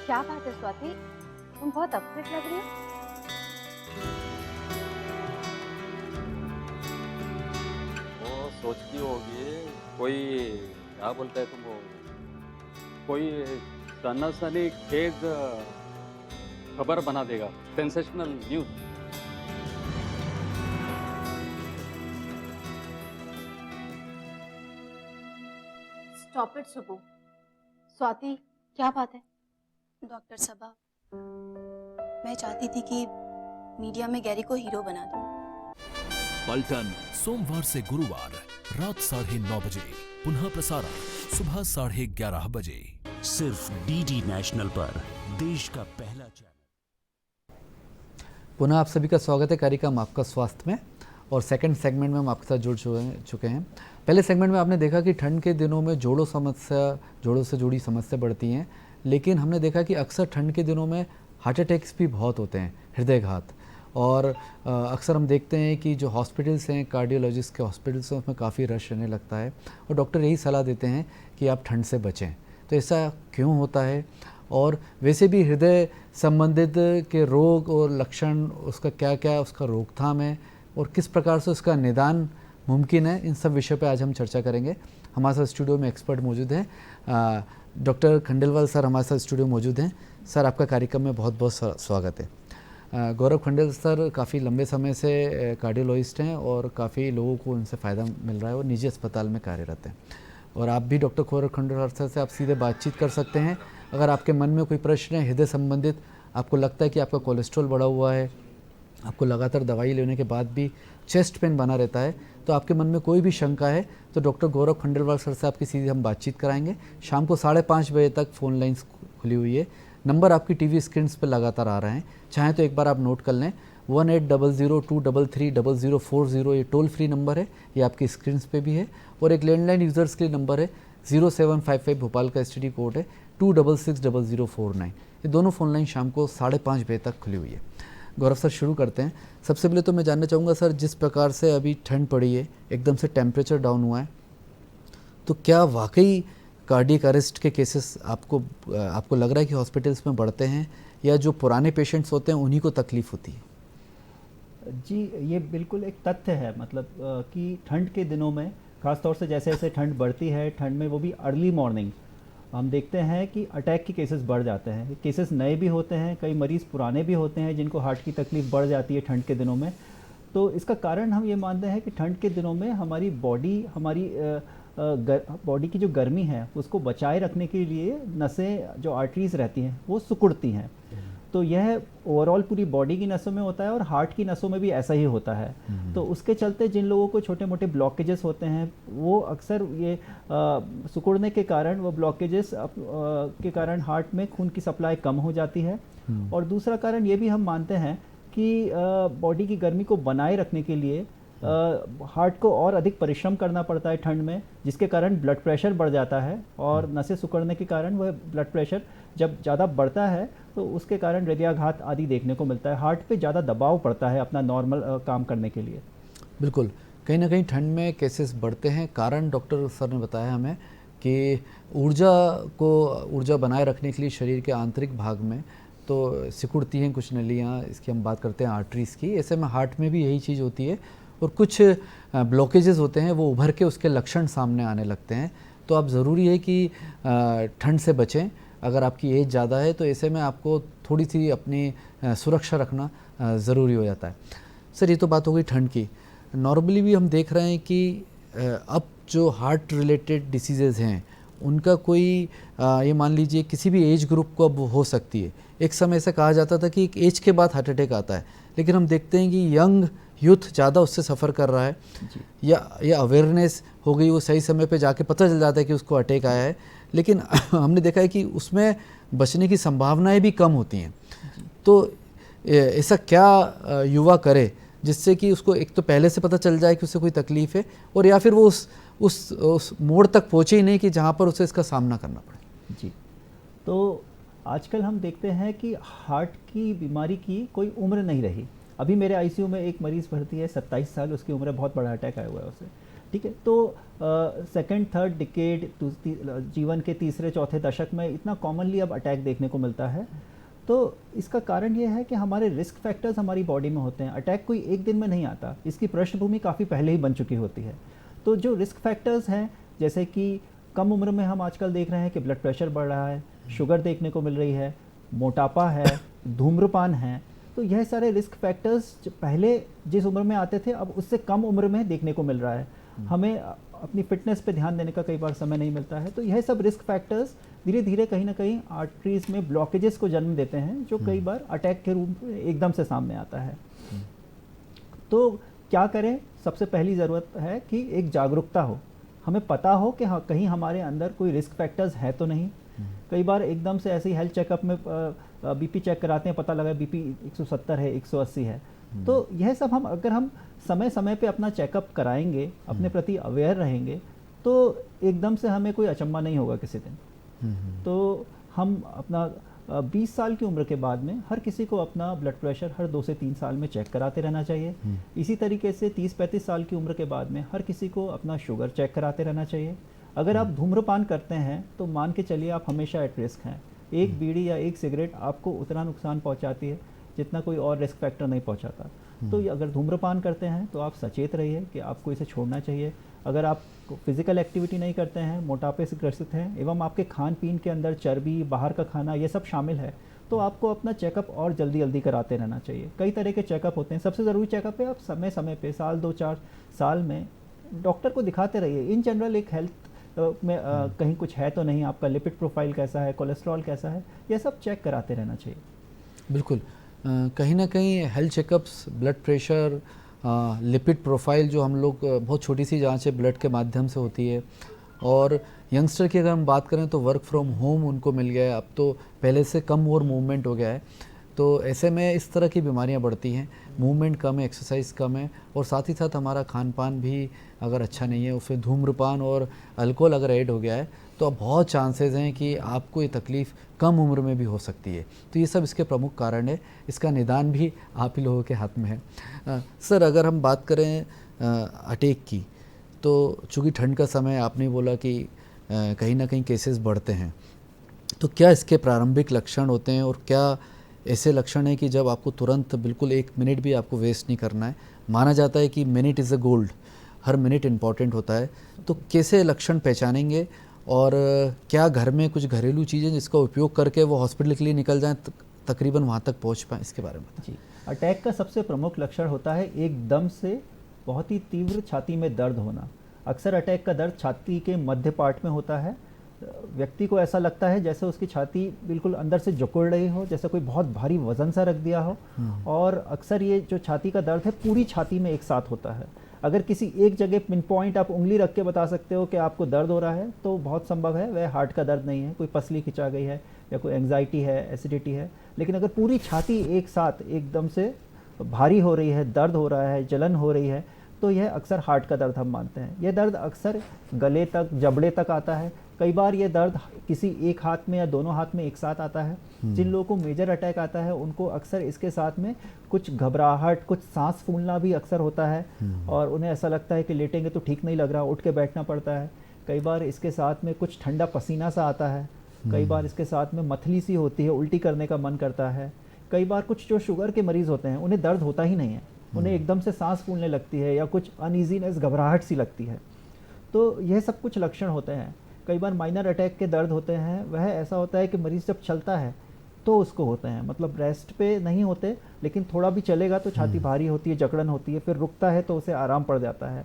क्या बात है स्वाति, तुम बहुत अपसेट लग रही हो। वो सोचती होगी कोई, क्या बोलता है तुमको, कोई सनसनी खेज खबर बना देगा, sensational news. Stop it Subbu. Swati क्या बात है? डॉक्टर सबा, मैं चाहती थी कि मीडिया में गैरी को हीरो बना दूं। पलटन सोमवार से गुरुवार रात 9:30 बजे, पुनः प्रसारण सुबह 11:30 बजे, सिर्फ डीडी नेशनल पर। देश का पहला चैनल। पुनः आप सभी का स्वागत है कार्यक्रम आपका स्वास्थ्य में। और सेकंड सेगमेंट में हम आपके साथ जुड़ चुके हैं। पहले सेगमेंट में आपने देखा कि ठंड के दिनों में जोड़ों से जुड़ी समस्या बढ़ती हैं, लेकिन हमने देखा कि अक्सर ठंड के दिनों में हार्ट अटैक्स भी बहुत होते हैं, हृदयघात। और अक्सर हम देखते हैं कि जो हॉस्पिटल्स हैं, कार्डियोलॉजिस्ट के हॉस्पिटल्स हैं, उसमें काफ़ी रश रहने लगता है और डॉक्टर यही सलाह देते हैं कि आप ठंड से बचें। तो ऐसा क्यों होता है? और वैसे भी हृदय संबंधित के रोग और लक्षण, उसका क्या क्या उसका रोकथाम है और किस प्रकार से उसका निदान मुमकिन है, इन सब विषयों पे आज हम चर्चा करेंगे। हमारे साथ स्टूडियो में एक्सपर्ट मौजूद हैं। डॉक्टर खंडेलवाल सर हमारे साथ स्टूडियो मौजूद हैं। सर आपका कार्यक्रम में बहुत बहुत स्वागत है। गौरव खंडेल सर काफ़ी लंबे समय से कार्डियोलॉजिस्ट हैं और काफ़ी लोगों को उनसे फ़ायदा मिल रहा है और निजी अस्पताल में कार्यरत हैं। और आप भी डॉक्टर गौरव खंडेल सर से आप सीधे बातचीत कर सकते हैं। अगर आपके मन में कोई प्रश्न है हृदय संबंधित, आपको लगता है कि आपका कोलेस्ट्रॉल बढ़ा हुआ है, आपको लगातार दवाई लेने के बाद भी चेस्ट पेन बना रहता है, तो आपके मन में कोई भी शंका है तो डॉक्टर गौरव खंडेलवाल सर से आपकी सीधी हम बातचीत कराएंगे। शाम को 5:30 बजे तक फ़ोन लाइन्स खुली हुई है। नंबर आपकी टीवी स्क्रीन पर लगातार आ रहे हैं, चाहें तो एक बार आप नोट कर लें। 1800233040 ये टोल फ्री नंबर है, ये आपकी स्क्रीन पे भी है। और एक लैंडलाइन यूज़र्स के लिए नंबर है 0755 भोपाल का STD कोड है 2660049। ये दोनों फ़ोन लाइन शाम को 5:30 बजे तक खुली हुई है। गौरव सर शुरू करते हैं। सबसे पहले तो मैं जानना चाहूँगा सर, जिस प्रकार से अभी ठंड पड़ी है, एकदम से टेम्परेचर डाउन हुआ है, तो क्या वाकई कार्डियक अरेस्ट के केसेस आपको लग रहा है कि हॉस्पिटल्स में बढ़ते हैं, या जो पुराने पेशेंट्स होते हैं उन्हीं को तकलीफ़ होती है? जी, ये बिल्कुल एक तथ्य है। मतलब कि ठंड के दिनों में ख़ासतौर से जैसे जैसे ठंड बढ़ती है, ठंड में वो भी अर्ली मॉर्निंग, हम देखते हैं कि अटैक के केसेस बढ़ जाते हैं। केसेस नए भी होते हैं, कई मरीज़ पुराने भी होते हैं जिनको हार्ट की तकलीफ़ बढ़ जाती है ठंड के दिनों में। तो इसका कारण हम ये मानते हैं कि ठंड के दिनों में हमारी बॉडी की जो गर्मी है उसको बचाए रखने के लिए नसें, जो आर्टरीज़ रहती हैं, वो सिकुड़ती हैं। तो यह ओवरऑल पूरी बॉडी की नसों में होता है और हार्ट की नसों में भी ऐसा ही होता है। तो उसके चलते जिन लोगों को छोटे मोटे ब्लॉकेजेस होते हैं, वो अक्सर ये सिकुड़ने के कारण, वो ब्लॉकेजेस के कारण हार्ट में खून की सप्लाई कम हो जाती है। और दूसरा कारण ये भी हम मानते हैं कि बॉडी की गर्मी को बनाए रखने के लिए हार्ट को और अधिक परिश्रम करना पड़ता है ठंड में, जिसके कारण ब्लड प्रेशर बढ़ जाता है। और नसें सिकुड़ने के कारण वह ब्लड प्रेशर जब ज़्यादा बढ़ता है तो उसके कारण हृदयाघात आदि देखने को मिलता है। हार्ट पे ज़्यादा दबाव पड़ता है अपना नॉर्मल काम करने के लिए। बिल्कुल, कहीं ना कहीं ठंड में केसेस बढ़ते हैं। कारण डॉक्टर सर ने बताया हमें कि ऊर्जा बनाए रखने के लिए शरीर के आंतरिक भाग में तो सिकुड़ती हैं कुछ नलियाँ, इसकी हम बात करते हैं आर्टरीज़ की। ऐसे में हार्ट में भी यही चीज़ होती है और कुछ ब्लॉकेजेस होते हैं, वो उभर के उसके लक्षण सामने आने लगते हैं। तो अब ज़रूरी है कि ठंड से बचें। अगर आपकी एज ज़्यादा है तो ऐसे में आपको थोड़ी सी अपनी सुरक्षा रखना ज़रूरी हो जाता है। सर, ये तो बात हो गई ठंड की। नॉर्मली भी हम देख रहे हैं कि अब जो हार्ट रिलेटेड डिसीज़ेज़ हैं उनका कोई ये मान लीजिए किसी भी एज ग्रुप को अब हो सकती है। एक समय ऐसा कहा जाता था कि एक एज के बाद हार्ट अटैक आता है, लेकिन हम देखते हैं कि यंग यूथ ज़्यादा उससे सफ़र कर रहा है, या अवेयरनेस हो गई, वो सही समय पे जाके पता चल जाता है कि उसको अटैक आया है। लेकिन हमने देखा है कि उसमें बचने की संभावनाएं भी कम होती हैं। तो ऐसा क्या युवा करे जिससे कि उसको एक तो पहले से पता चल जाए कि उसे कोई तकलीफ़ है, और या फिर वो उस मोड़ तक पहुँचे ही नहीं कि जहाँ पर उसे इसका सामना करना पड़े। जी, तो आजकल हम देखते हैं कि हार्ट की बीमारी की कोई उम्र नहीं रही। अभी मेरे आईसीयू में एक मरीज़ भर्ती है, 27 साल उसकी उम्र है, बहुत बड़ा अटैक आया हुआ है उसे, ठीक है। तो सेकंड थर्ड डिकेड, जीवन के तीसरे चौथे दशक में इतना कॉमनली अब अटैक देखने को मिलता है। तो इसका कारण ये है कि हमारे रिस्क फैक्टर्स हमारी बॉडी में होते हैं। अटैक कोई एक दिन में नहीं आता, इसकी पृष्ठभूमि काफ़ी पहले ही बन चुकी होती है। तो जो रिस्क फैक्टर्स हैं, जैसे कि कम उम्र में हम आजकल देख रहे हैं कि ब्लड प्रेशर बढ़ रहा है, शुगर देखने को मिल रही है, मोटापा है, धूम्रपान है। तो यह सारे रिस्क फैक्टर्स पहले जिस उम्र में आते थे अब उससे कम उम्र में देखने को मिल रहा है। हमें अपनी फिटनेस पे ध्यान देने का कई बार समय नहीं मिलता है। तो यह सब रिस्क फैक्टर्स धीरे धीरे कहीं ना कहीं आर्टरीज में ब्लॉकेजेस को जन्म देते हैं, जो कई बार अटैक के रूप में एकदम से सामने आता है। तो क्या करें? सबसे पहली ज़रूरत है कि एक जागरूकता हो, हमें पता हो कि हाँ कहीं हमारे अंदर कोई रिस्क फैक्टर्स है तो नहीं। कई बार एकदम से ऐसे ही हेल्थ चेकअप में बीपी चेक कराते हैं, पता लगा बीपी 170 है, 180 है। तो यह सब अगर हम समय समय पे अपना चेकअप कराएंगे, अपने प्रति अवेयर रहेंगे, तो एकदम से हमें कोई अचंभा नहीं होगा किसी दिन। तो हम अपना 20 साल की उम्र के बाद में हर किसी को अपना ब्लड प्रेशर हर 2 से 3 साल में चेक कराते रहना चाहिए। इसी तरीके से 30-35 साल की उम्र के बाद में हर किसी को अपना शुगर चेक कराते रहना चाहिए। अगर आप धूम्रपान करते हैं तो मान के चलिए आप हमेशा एट रिस्क हैं। एक बीड़ी या एक सिगरेट आपको उतना नुकसान पहुंचाती है जितना कोई और रिस्क फैक्टर नहीं पहुंचाता। तो अगर धूम्रपान करते हैं तो आप सचेत रहिए कि आपको इसे छोड़ना चाहिए। अगर आप फिजिकल एक्टिविटी नहीं करते हैं, मोटापे से ग्रसित हैं एवं आपके खान पीन के अंदर चर्बी, बाहर का खाना, ये सब शामिल है, तो आपको अपना चेकअप और जल्दी जल्दी कराते रहना चाहिए। कई तरह के चेकअप होते हैं, सबसे ज़रूरी चेकअप है आप समय समय पे साल 2-4 साल में डॉक्टर को दिखाते रहिए। इन जनरल एक हेल्थ में कहीं कुछ है तो नहीं, आपका लिपिड प्रोफाइल कैसा है, कोलेस्ट्रॉल कैसा है, यह सब चेक कराते रहना चाहिए। बिल्कुल, कहीं ना कहीं health checkups, blood pressure, lipid profile जो हम लोग बहुत छोटी सी जांच है ब्लड के माध्यम से होती है। और यंगस्टर की अगर हम बात करें तो वर्क फ्रॉम होम उनको मिल गया है, अब तो पहले से कम और मूवमेंट हो गया है। तो ऐसे में इस तरह की बीमारियां बढ़ती हैं, मूवमेंट कम है, एक्सरसाइज कम है, और साथ ही साथ हमारा खान पान भी अगर अच्छा नहीं है, उसमें धूम्रपान और अल्कोहल अगर ऐड हो गया है, तो अब बहुत चांसेस हैं कि आपको ये तकलीफ़ कम उम्र में भी हो सकती है। तो ये सब इसके प्रमुख कारण है, इसका निदान भी आप ही लोगों के हाथ में है। सर, अगर हम बात करें अटैक की, तो चूँकि ठंड का समय, आपने बोला कि कहीं ना कहीं केसेस बढ़ते हैं, तो क्या इसके प्रारंभिक लक्षण होते हैं और क्या ऐसे लक्षण हैं कि जब आपको तुरंत बिल्कुल 1 मिनट भी आपको वेस्ट नहीं करना है? माना जाता है कि minute is a gold, her minute important होता है। तो कैसे लक्षण पहचानेंगे, और क्या घर में कुछ घरेलू चीज़ें जिसका उपयोग करके वो हॉस्पिटल के लिए निकल जाएं, तकरीबन वहाँ तक पहुँच पाएँ, इसके बारे में? जी, अटैक का सबसे प्रमुख लक्षण होता है एकदम से बहुत ही तीव्र छाती में दर्द होना। अक्सर अटैक का दर्द छाती के मध्य पार्ट में होता है। व्यक्ति को ऐसा लगता है जैसे उसकी छाती बिल्कुल अंदर से जकड़ रही हो, जैसे कोई बहुत भारी वजन सा रख दिया हो। और अक्सर ये जो छाती का दर्द है पूरी छाती में एक साथ होता है। अगर किसी एक जगह पिन पॉइंट आप उंगली रख के बता सकते हो कि आपको दर्द हो रहा है, तो बहुत संभव है वह हार्ट का दर्द नहीं है, कोई पसली खिंचा गई है या कोई एंग्जाइटी है, एसिडिटी है। लेकिन अगर पूरी छाती एक साथ एकदम से भारी हो रही है, दर्द हो रहा है, जलन हो रही है, तो यह अक्सर हार्ट का दर्द हम मानते हैं। यह दर्द अक्सर गले तक, जबड़े तक आता है। कई बार ये दर्द किसी एक हाथ में या दोनों हाथ में एक साथ आता है। जिन लोगों को मेजर अटैक आता है उनको अक्सर इसके साथ में कुछ घबराहट, कुछ सांस फूलना भी अक्सर होता है, और उन्हें ऐसा लगता है कि लेटेंगे तो ठीक नहीं लग रहा, उठ के बैठना पड़ता है। कई बार इसके साथ में कुछ ठंडा पसीना सा आता है। कई बार इसके साथ में मथली सी होती है, उल्टी करने का मन करता है। कई बार कुछ जो शुगर के मरीज़ होते हैं उन्हें दर्द होता ही नहीं है, उन्हें एकदम से सांस फूलने लगती है या कुछ अनईजीनेस, घबराहट सी लगती है। तो यह सब कुछ लक्षण होते हैं। कई बार माइनर अटैक के दर्द होते हैं, वह ऐसा होता है कि मरीज़ जब चलता है तो उसको होते हैं, मतलब रेस्ट पे नहीं होते, लेकिन थोड़ा भी चलेगा तो छाती भारी होती है, जकड़न होती है, फिर रुकता है तो उसे आराम पड़ जाता है।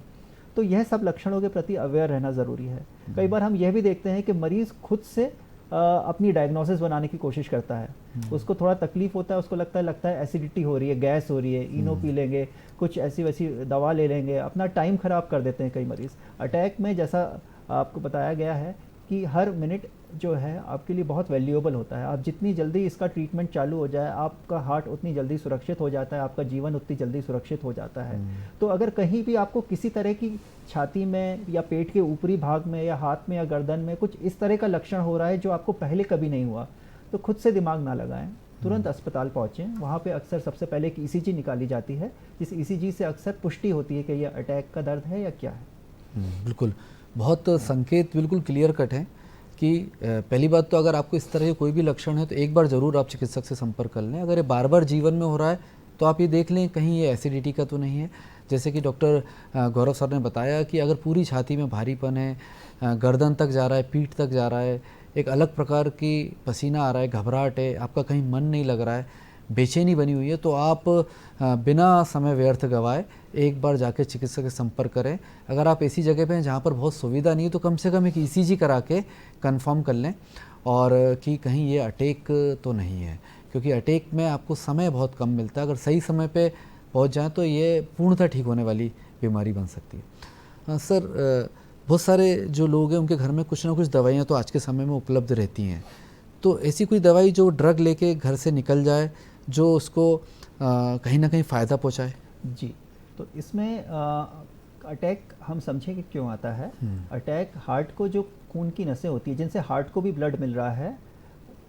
तो यह सब लक्षणों के प्रति अवेयर रहना ज़रूरी है। कई बार हम यह भी देखते हैं कि मरीज़ खुद से अपनी डायग्नोसिस बनाने की कोशिश करता है। उसको थोड़ा तकलीफ होता है, उसको लगता है एसिडिटी हो रही है, गैस हो रही है, इनो पी लेंगे, कुछ ऐसी वैसी दवा ले लेंगे, अपना टाइम ख़राब कर देते हैं कई मरीज़। अटैक में जैसा आपको बताया गया है कि हर मिनट जो है आपके लिए बहुत वैल्यूएबल होता है। आप जितनी जल्दी इसका ट्रीटमेंट चालू हो जाए, आपका हार्ट उतनी जल्दी सुरक्षित हो जाता है, आपका जीवन उतनी जल्दी सुरक्षित हो जाता है। तो अगर कहीं भी आपको किसी तरह की छाती में या पेट के ऊपरी भाग में या हाथ में या गर्दन में कुछ इस तरह का लक्षण हो रहा है जो आपको पहले कभी नहीं हुआ, तो खुद से दिमाग ना लगाएं, तुरंत अस्पताल पहुँचें। वहाँ पे अक्सर सबसे पहले एक ECG निकाली जाती है, जिस ECG से अक्सर पुष्टि होती है कि यह अटैक का दर्द है या क्या है। बिल्कुल, बहुत संकेत बिल्कुल क्लियर कट हैं कि पहली बात तो अगर आपको इस तरह के कोई भी लक्षण है तो एक बार ज़रूर आप चिकित्सक से संपर्क कर लें। अगर ये बार बार जीवन में हो रहा है तो आप ये देख लें कहीं ये एसिडिटी का तो नहीं है। जैसे कि डॉक्टर गौरव सर ने बताया कि अगर पूरी छाती में भारीपन है, गर्दन तक जा रहा है, पीठ तक जा रहा है, एक अलग प्रकार की पसीना आ रहा है, घबराहट है, आपका कहीं मन नहीं लग रहा है, बेचैनी बनी हुई है, तो आप बिना समय व्यर्थ गवाए एक बार जाके चिकित्सक से संपर्क करें। अगर आप ऐसी जगह पे हैं जहाँ पर बहुत सुविधा नहीं है तो कम से कम एक ECG करा के कंफर्म कर लें और कि कहीं ये अटैक तो नहीं है, क्योंकि अटैक में आपको समय बहुत कम मिलता है। अगर सही समय पे पहुँच जाए तो ये पूर्णतः ठीक होने वाली बीमारी बन सकती है। सर, बहुत सारे जो लोग हैं उनके घर में कुछ ना कुछ दवाइयाँ तो आज के समय में उपलब्ध रहती हैं, तो ऐसी कोई दवाई जो ड्रग लेके घर से निकल जाए जो उसको कहीं ना कहीं फ़ायदा पहुँचाए? जी, तो इसमें अटैक हम समझें कि क्यों आता है। अटैक हार्ट को जो खून की नसें होती है जिनसे हार्ट को भी ब्लड मिल रहा है,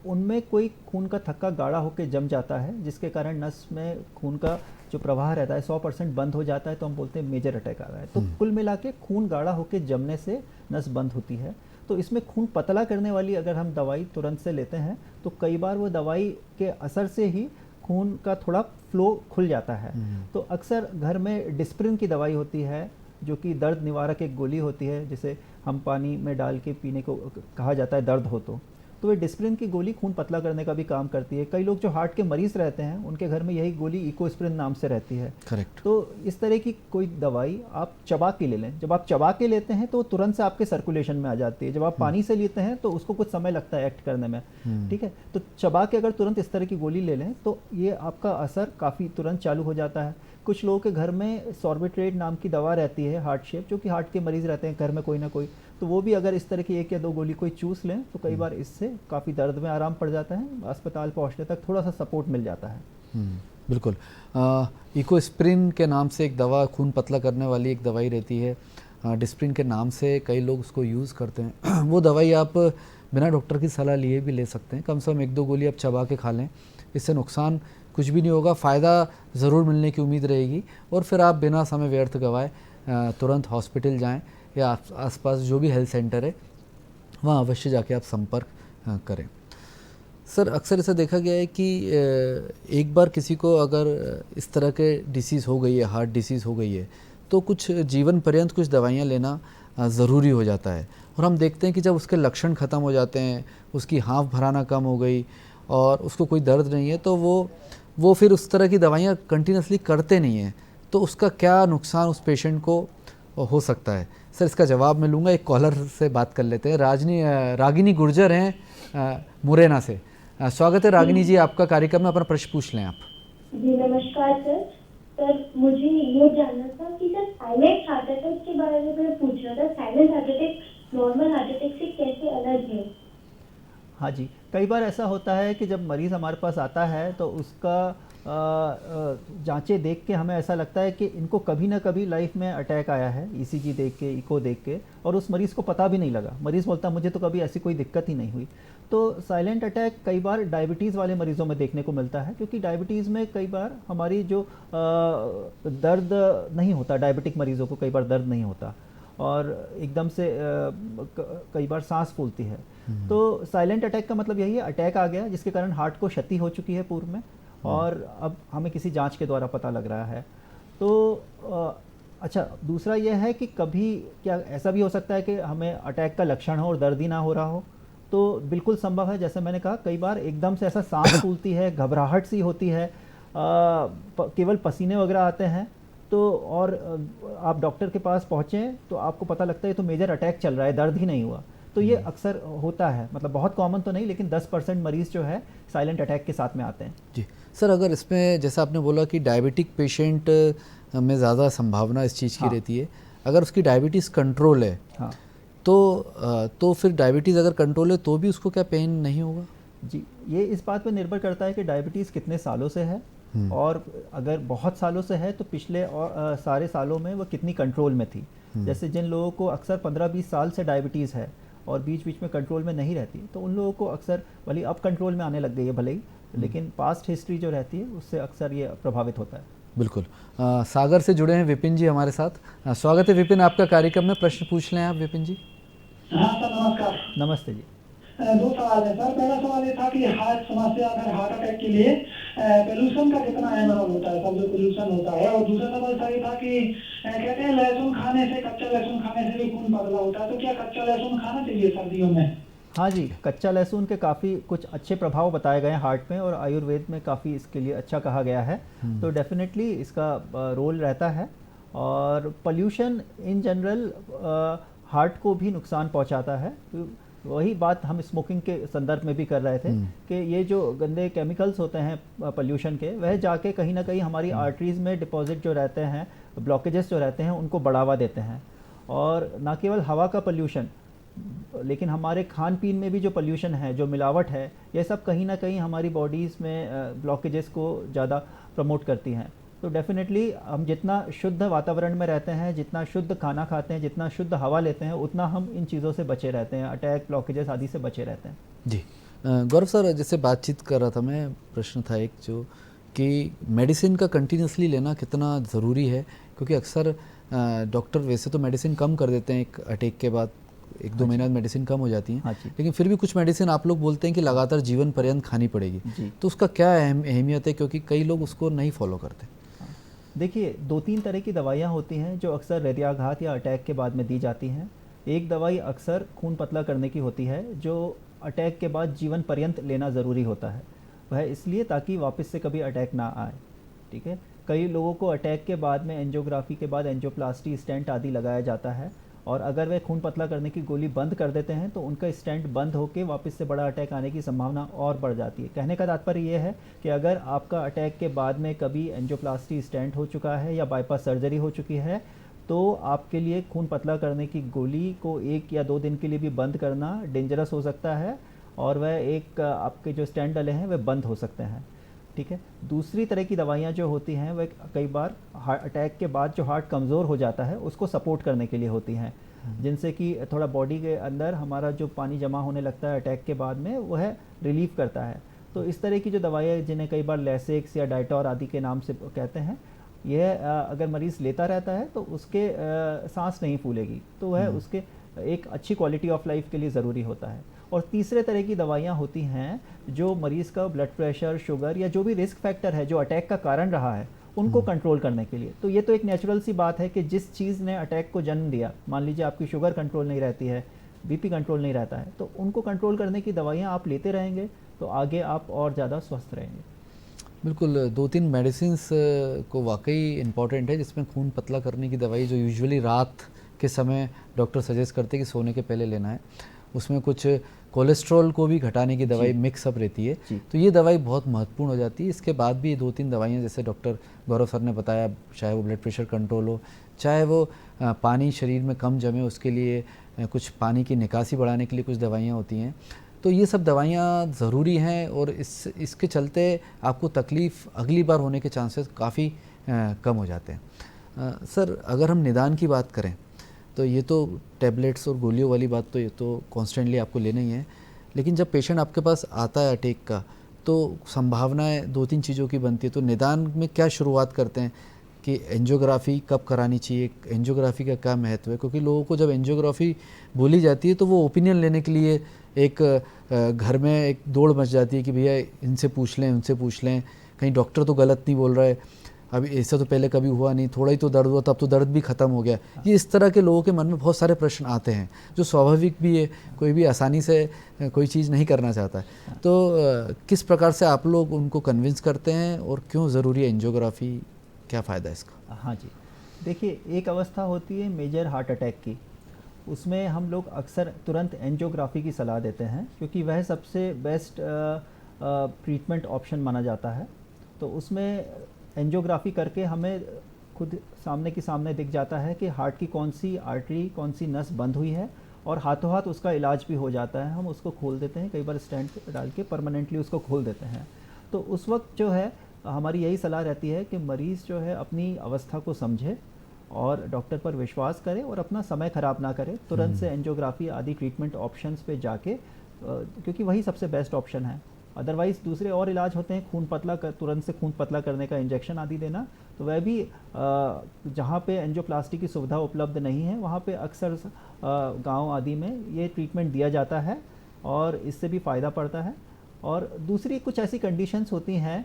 उनमें कोई खून का थक्का गाढ़ा होकर जम जाता है, जिसके कारण नस में खून का जो प्रवाह रहता है 100% बंद हो जाता है, तो हम बोलते हैं मेजर अटैक आ रहा है। तो कुल मिला के खून गाढ़ा होकर जमने से नस बंद होती है। तो इसमें खून पतला करने वाली अगर हम दवाई तुरंत से लेते हैं तो कई बार वो दवाई के असर से ही खून का थोड़ा फ्लो खुल जाता है। तो अक्सर घर में डिस्प्रिन की दवाई होती है जो कि दर्द निवारक एक गोली होती है, जिसे हम पानी में डाल के पीने को कहा जाता है दर्द हो तो वे डिस्प्रिन की गोली खून पतला करने का भी काम करती है। कई लोग जो हार्ट के मरीज रहते हैं उनके घर में यही गोली इकोस्प्रिन नाम से रहती है। करेक्ट। तो इस तरह की कोई दवाई आप चबा के ले लें। जब आप चबा के लेते हैं तो तुरंत से आपके सर्कुलेशन में आ जाती है। जब आप पानी से लेते हैं तो उसको कुछ समय लगता है एक्ट करने में, ठीक है। तो चबा के अगर तुरंत इस तरह की गोली ले लें तो ये आपका असर काफ़ी तुरंत चालू हो जाता है। कुछ लोगों के घर में सॉर्बिट्रेट नाम की दवा रहती है हार्ट शेप, जो कि हार्ट के मरीज रहते हैं घर में कोई ना कोई, तो वो भी अगर इस तरह की 1 या 2 गोली कोई चूस लें तो कई बार इससे काफ़ी दर्द में आराम पड़ जाता है। अस्पताल पहुंचने तक थोड़ा सा सपोर्ट मिल जाता है। बिल्कुल। इकोस्प्रिन के नाम से एक दवा, खून पतला करने वाली एक दवाई रहती है, डिस्प्रिन के नाम से कई लोग उसको यूज़ करते हैं। वो दवाई आप बिना डॉक्टर की सलाह लिए भी ले सकते हैं। कम से कम 1-2 गोली आप चबा के खा लें, इससे नुकसान कुछ भी नहीं होगा, फ़ायदा ज़रूर मिलने की उम्मीद रहेगी। और फिर आप बिना समय व्यर्थ गवाए तुरंत हॉस्पिटल जाएं या आसपास जो भी हेल्थ सेंटर है वहाँ अवश्य जाके आप संपर्क करें। सर, अक्सर ऐसा देखा गया है कि एक बार किसी को अगर इस तरह के डिसीज़ हो गई है, हार्ट डिसीज़ हो गई है, तो कुछ जीवन पर्यंत कुछ दवाइयाँ लेना ज़रूरी हो जाता है। और हम देखते हैं कि जब उसके लक्षण ख़त्म हो जाते हैं, उसकी हाँफ भराना कम हो गई और उसको कोई दर्द नहीं है, तो वो फिर उस तरह की दवाइयाँ कंटिन्यूसली करते नहीं हैं, तो उसका क्या नुकसान उस पेशेंट को हो सकता है? सर, इसका जवाब मैं लूँगा, एक कॉलर से बात कर लेते हैं। रागिनी गुर्जर हैं मुरैना से। स्वागत है रागिनी जी, आपका कार्यक्रम में, अपना प्रश्न पूछ लें आप। जी नमस्कार सर। सर, मुझे ये जानना था कि सर साइलेंट हार्ट अटैक के बारे में मैं पूछना था। Silent heart attack normal heart attack से कैसे अलग है? हाँ जी, कई बार ऐसा होता है कि जब मरीज़ हमारे पास आता है तो उसका जांचें देख के हमें ऐसा लगता है कि इनको कभी ना कभी लाइफ में अटैक आया है, ECG देख के, इको देख के, और उस मरीज़ को पता भी नहीं लगा। मरीज़ बोलता मुझे तो कभी ऐसी कोई दिक्कत ही नहीं हुई। तो साइलेंट अटैक कई बार डायबिटीज़ वाले मरीज़ों में देखने को मिलता है, क्योंकि डायबिटीज़ में कई बार हमारी जो दर्द नहीं होता, डायबिटिक मरीज़ों को कई बार दर्द नहीं होता और एकदम से कई बार सांस फूलती है। तो साइलेंट अटैक का मतलब यही है, अटैक आ गया जिसके कारण हार्ट को क्षति हो चुकी है पूर्व में और अब हमें किसी जांच के द्वारा पता लग रहा है। तो अच्छा, दूसरा यह है कि कभी क्या ऐसा भी हो सकता है कि हमें अटैक का लक्षण हो और दर्द ही ना हो रहा हो, तो बिल्कुल संभव है। जैसे मैंने कहा, कई बार एकदम से ऐसा सांस फूलती है, घबराहट सी होती है, केवल पसीने वगैरह आते हैं, तो और आप डॉक्टर के पास पहुँचें तो आपको पता लगता है तो मेजर अटैक चल रहा है, दर्द ही नहीं हुआ। तो ये अक्सर होता है, मतलब बहुत कॉमन तो नहीं, लेकिन 10% मरीज़ जो है साइलेंट अटैक के साथ में आते हैं। जी सर, अगर इसमें जैसा आपने बोला कि डायबिटिक पेशेंट में ज़्यादा संभावना इस चीज़ की रहती है, अगर उसकी डायबिटीज़ कंट्रोल है तो फिर डायबिटीज़ अगर कंट्रोल है तो भी उसको क्या पेन नहीं होगा? जी, ये इस बात पर निर्भर करता है कि डायबिटीज़ कितने सालों से है, और अगर बहुत सालों से है तो पिछले और सारे सालों में वो कितनी कंट्रोल में थी। जैसे जिन लोगों को अक्सर 15-20 साल से डायबिटीज़ है और बीच बीच में कंट्रोल में नहीं रहती, तो उन लोगों को अक्सर भले अब कंट्रोल में आने लग गई है भले ही, लेकिन पास्ट हिस्ट्री जो रहती है उससे अक्सर ये प्रभावित होता है। बिल्कुल। सागर से जुड़े हैं विपिन जी हमारे साथ। स्वागत है विपिन आपका कार्यक्रम में, प्रश्न पूछ लें आप विपिन जी। हाँ सर, नमस्कार। नमस्ते जी। 2 सवाल है सर। पहला सवाल ये था कि हार्ट समस्या अगर हार्ट अटैक के लिए पोल्यूशन का कितना अहम रोल होता है सर, जो पोल्यूशन होता है। और दूसरा सवाल सर ये था कि कहते हैं लहसुन खाने से, कच्चा लहसुन खाने से भी खून पतला होता है, तो क्या कच्चा लहसुन खाना चाहिए सर्दियों में? हाँ जी, कच्चा लहसुन के काफ़ी कुछ अच्छे प्रभाव बताए गए हैं हार्ट में, और आयुर्वेद में काफ़ी इसके लिए अच्छा कहा गया है। तो डेफिनेटली इसका रोल रहता है। और पोल्यूशन इन जनरल हार्ट को भी नुकसान पहुंचाता है। वही बात हम स्मोकिंग के संदर्भ में भी कर रहे थे कि ये जो गंदे केमिकल्स होते हैं पोल्यूशन के, वह जाके कहीं ना कहीं हमारी आर्टरीज में डिपॉजिट जो रहते हैं, ब्लॉकेजेस जो रहते हैं, उनको बढ़ावा देते हैं। और ना केवल हवा का पोल्यूशन, लेकिन हमारे खान पीन में भी जो पोल्यूशन है, जो मिलावट है, ये सब कहीं ना कहीं हमारी बॉडीज़ में ब्लॉकेजेस को ज़्यादा प्रमोट करती हैं। तो डेफिनेटली हम जितना शुद्ध वातावरण में रहते हैं, जितना शुद्ध खाना खाते हैं, जितना शुद्ध हवा लेते हैं, उतना हम इन चीज़ों से बचे रहते हैं, अटैक, ब्लॉकेजेस आदि से बचे रहते हैं। जी गौरव सर, जैसे बातचीत कर रहा था मैं, प्रश्न था एक जो कि मेडिसिन का कंटिन्यूसली लेना कितना ज़रूरी है, क्योंकि अक्सर डॉक्टर वैसे तो मेडिसिन कम कर देते हैं एक अटैक के बाद, 1-2 महीना मेडिसिन कम हो जाती हैं, लेकिन फिर भी कुछ मेडिसिन आप लोग बोलते हैं कि लगातार जीवन पर्यंत खानी पड़ेगी। तो उसका क्या अहमियत है, क्योंकि कई लोग उसको नहीं फॉलो करते? देखिए, 2-3 तरह की दवाइयाँ होती हैं जो अक्सर हृदयाघात या अटैक के बाद में दी जाती हैं। एक दवाई अक्सर खून पतला करने की होती है, जो अटैक के बाद जीवन पर्यंत लेना ज़रूरी होता है। वह इसलिए ताकि वापस से कभी अटैक ना आए। ठीक है, कई लोगों को अटैक के बाद में एंजियोग्राफी के बाद एंजियोप्लास्टी, स्टेंट आदि लगाया जाता है, और अगर वे खून पतला करने की गोली बंद कर देते हैं तो उनका स्टेंट बंद होकर वापस से बड़ा अटैक आने की संभावना और बढ़ जाती है। कहने का तात्पर्य ये है कि अगर आपका अटैक के बाद में कभी एंजियोप्लास्टी, स्टेंट हो चुका है या बाईपास सर्जरी हो चुकी है, तो आपके लिए खून पतला करने की गोली को 1 या 2 दिन के लिए भी बंद करना डेंजरस हो सकता है, और वह एक आपके जो स्टेंट डले हैं वे बंद हो सकते हैं। ठीक है, दूसरी तरह की दवाइयाँ जो होती हैं वह कई बार हार्ट अटैक के बाद जो हार्ट कमज़ोर हो जाता है उसको सपोर्ट करने के लिए होती हैं, जिनसे कि थोड़ा बॉडी के अंदर हमारा जो पानी जमा होने लगता है अटैक के बाद में, वह रिलीफ करता है। तो इस तरह की जो दवाइयाँ, जिन्हें कई बार लेसेक्स या डाइटोर आदि के नाम से कहते हैं, यह अगर मरीज़ लेता रहता है तो उसके सांस नहीं फूलेगी, तो वह उसके एक अच्छी क्वालिटी ऑफ लाइफ के लिए ज़रूरी होता है। और तीसरे तरह की दवाइयाँ होती हैं जो मरीज़ का ब्लड प्रेशर, शुगर या जो भी रिस्क फैक्टर है जो अटैक का कारण रहा है, उनको कंट्रोल करने के लिए। तो ये तो एक नेचुरल सी बात है कि जिस चीज़ ने अटैक को जन्म दिया, मान लीजिए आपकी शुगर कंट्रोल नहीं रहती है, बीपी कंट्रोल नहीं रहता है, तो उनको कंट्रोल करने की दवाइयाँ आप लेते रहेंगे तो आगे आप और ज़्यादा स्वस्थ रहेंगे। बिल्कुल, 2-3 मेडिसिन्स को वाकई इम्पॉर्टेंट है, जिसमें खून पतला करने की दवाई जो यूजुअली रात के समय डॉक्टर सजेस्ट करते हैं कि सोने के पहले लेना है, उसमें कुछ कोलेस्ट्रॉल को भी घटाने की दवाई मिक्सअप रहती है, तो ये दवाई बहुत महत्वपूर्ण हो जाती है। इसके बाद भी 2-3 दवाइयाँ जैसे डॉक्टर गौरव सर ने बताया, चाहे वो ब्लड प्रेशर कंट्रोल हो, चाहे वो पानी शरीर में कम जमे उसके लिए कुछ पानी की निकासी बढ़ाने के लिए कुछ दवाइयाँ होती हैं, तो ये सब दवाइयाँ ज़रूरी हैं, और इसके चलते आपको तकलीफ़ अगली बार होने के चांसेस काफ़ी कम हो जाते हैं। सर, अगर हम निदान की बात करें तो ये तो टैबलेट्स और गोलियों वाली बात तो ये तो कॉन्स्टेंटली आपको लेना ही है, लेकिन जब पेशेंट आपके पास आता है अटैक का, तो संभावनाएं 2-3 चीज़ों की बनती है। तो निदान में क्या शुरुआत करते हैं कि एंजियोग्राफी कब करानी चाहिए, एंजियोग्राफी का क्या महत्व है? क्योंकि लोगों को जब एंजियोग्राफी बोली जाती है तो वो ओपिनियन लेने के लिए एक घर में एक दौड़ मच जाती है कि भैया इनसे पूछ लें, उनसे पूछ लें, कहीं डॉक्टर तो गलत नहीं बोल रहा है, अभी ऐसा तो पहले कभी हुआ नहीं, थोड़ा ही तो दर्द हुआ, तब तो दर्द भी ख़त्म हो गया। ये इस तरह के लोगों के मन में बहुत सारे प्रश्न आते हैं, जो स्वाभाविक भी है, कोई भी आसानी से कोई चीज़ नहीं करना चाहता है। तो किस प्रकार से आप लोग उनको कन्विंस करते हैं, और क्यों ज़रूरी है एंजियोग्राफी, क्या फ़ायदा है इसका? हाँ जी, देखिए, एक अवस्था होती है मेजर हार्ट अटैक की, उसमें हम लोग अक्सर तुरंत एंजियोग्राफी की सलाह देते हैं, क्योंकि वह सबसे बेस्ट ट्रीटमेंट ऑप्शन माना जाता है। तो उसमें एंजियोग्राफी करके हमें खुद सामने दिख जाता है कि हार्ट की कौन सी आर्टरी, कौन सी नस बंद हुई है, और हाथों हाथ उसका इलाज भी हो जाता है। हम उसको खोल देते हैं, कई बार स्टेंट डाल के परमानेंटली उसको खोल देते हैं। तो उस वक्त जो है हमारी यही सलाह रहती है कि मरीज़ जो है अपनी अवस्था को समझे और डॉक्टर पर विश्वास करे और अपना समय ख़राब ना करे, तुरंत से एंजियोग्राफी आदि ट्रीटमेंट ऑप्शंस पे जाके, क्योंकि वही सबसे बेस्ट ऑप्शन है। अदरवाइज़ दूसरे और इलाज होते हैं, खून पतला कर, तुरंत से खून पतला करने का इंजेक्शन आदि देना, तो वह भी जहाँ पे एंजियोप्लास्टी की सुविधा उपलब्ध नहीं है वहाँ पे अक्सर गांव आदि में ये ट्रीटमेंट दिया जाता है और इससे भी फ़ायदा पड़ता है। और दूसरी कुछ ऐसी कंडीशंस होती हैं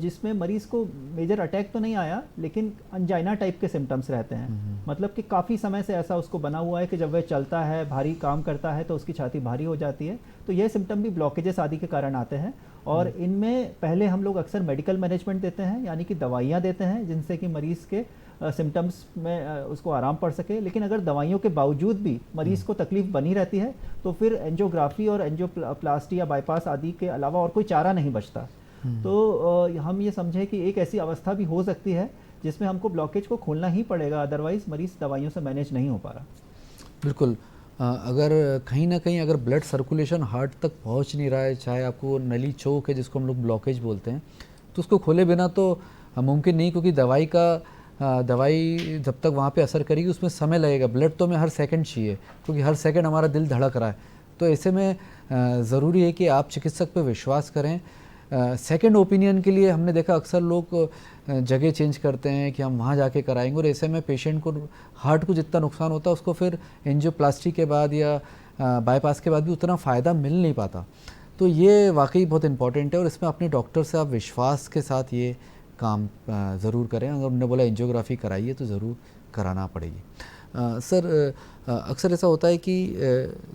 जिसमें मरीज़ को मेजर अटैक तो नहीं आया लेकिन अंजाइना टाइप के सिम्टम्स रहते हैं। मतलब कि काफ़ी समय से ऐसा उसको बना हुआ है कि जब वह चलता है, भारी काम करता है तो उसकी छाती भारी हो जाती है। तो ये सिम्टम भी ब्लॉकेजेस आदि के कारण आते हैं और इनमें पहले हम लोग अक्सर मेडिकल मैनेजमेंट देते हैं, यानी कि दवाइयाँ देते हैं जिनसे कि मरीज़ के सिम्टम्स में उसको आराम पड़ सके। लेकिन अगर दवाइयों के बावजूद भी मरीज़ को तकलीफ बनी रहती है तो फिर एंजियोग्राफी और एंजियोप्लास्टी या बाईपास आदि के अलावा और कोई चारा नहीं बचता। तो हम ये समझें कि एक ऐसी अवस्था भी हो सकती है जिसमें हमको ब्लॉकेज को खोलना ही पड़ेगा, अदरवाइज़ मरीज़ दवाइयों से मैनेज नहीं हो पा रहा। बिल्कुल। अगर कहीं ना कहीं अगर ब्लड सर्कुलेशन हार्ट तक पहुंच नहीं रहा है, चाहे आपको नली चौक है जिसको हम लोग ब्लॉकेज बोलते हैं, तो उसको खोले बिना तो मुमकिन नहीं, क्योंकि दवाई जब तक वहाँ पे असर करेगी उसमें समय लगेगा। ब्लड तो हमें हर सेकंड चाहिए क्योंकि हर सेकंड हमारा दिल धड़क रहा है। तो ऐसे में ज़रूरी है कि आप चिकित्सक पे विश्वास करें। सेकंड ओपिनियन के लिए हमने देखा अक्सर लोग जगह चेंज करते हैं कि हम वहाँ जाके कराएंगे, और ऐसे में पेशेंट को हार्ट को जितना नुकसान होता है उसको फिर एंजियोप्लास्टी के बाद या बाईपास के बाद भी उतना फ़ायदा मिल नहीं पाता। तो ये वाकई बहुत इंपॉर्टेंट है और इसमें अपने डॉक्टर से आप विश्वास के साथ ये काम ज़रूर करें। अगर उन्होंने बोला एंजियोग्राफी कराइए तो ज़रूर कराना पड़ेगी। सर, अक्सर ऐसा होता है कि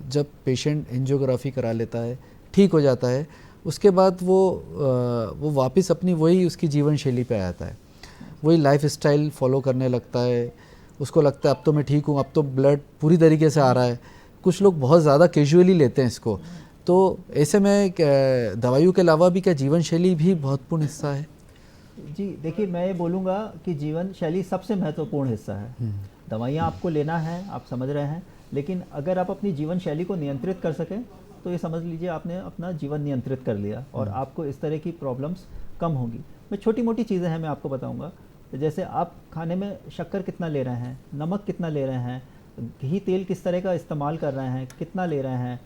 जब पेशेंट एंजियोग्राफी करा लेता है, ठीक हो जाता है, उसके बाद वो वापस अपनी वही उसकी जीवन शैली पे आ जाता है, वही लाइफ स्टाइल फॉलो करने लगता है। उसको लगता है अब तो मैं ठीक हूँ, अब तो ब्लड पूरी तरीके से आ रहा है। कुछ लोग बहुत ज़्यादा कैजुअली लेते हैं इसको। तो ऐसे में दवाइयों के अलावा भी क्या जीवन शैली भी महत्वपूर्ण हिस्सा है? जी देखिए, मैं ये बोलूँगा कि जीवन शैली सबसे महत्वपूर्ण हिस्सा है। दवाइयाँ आपको लेना है, आप समझ रहे हैं, लेकिन अगर आप अपनी जीवन शैली को नियंत्रित कर सकें तो ये समझ लीजिए आपने अपना जीवन नियंत्रित कर लिया और आपको इस तरह की प्रॉब्लम्स कम होंगी। मैं छोटी मोटी चीज़ें हैं मैं आपको बताऊंगा। तो जैसे आप खाने में शक्कर कितना ले रहे हैं, नमक कितना ले रहे हैं, घी तेल किस तरह का इस्तेमाल कर रहे हैं, कितना ले रहे हैं,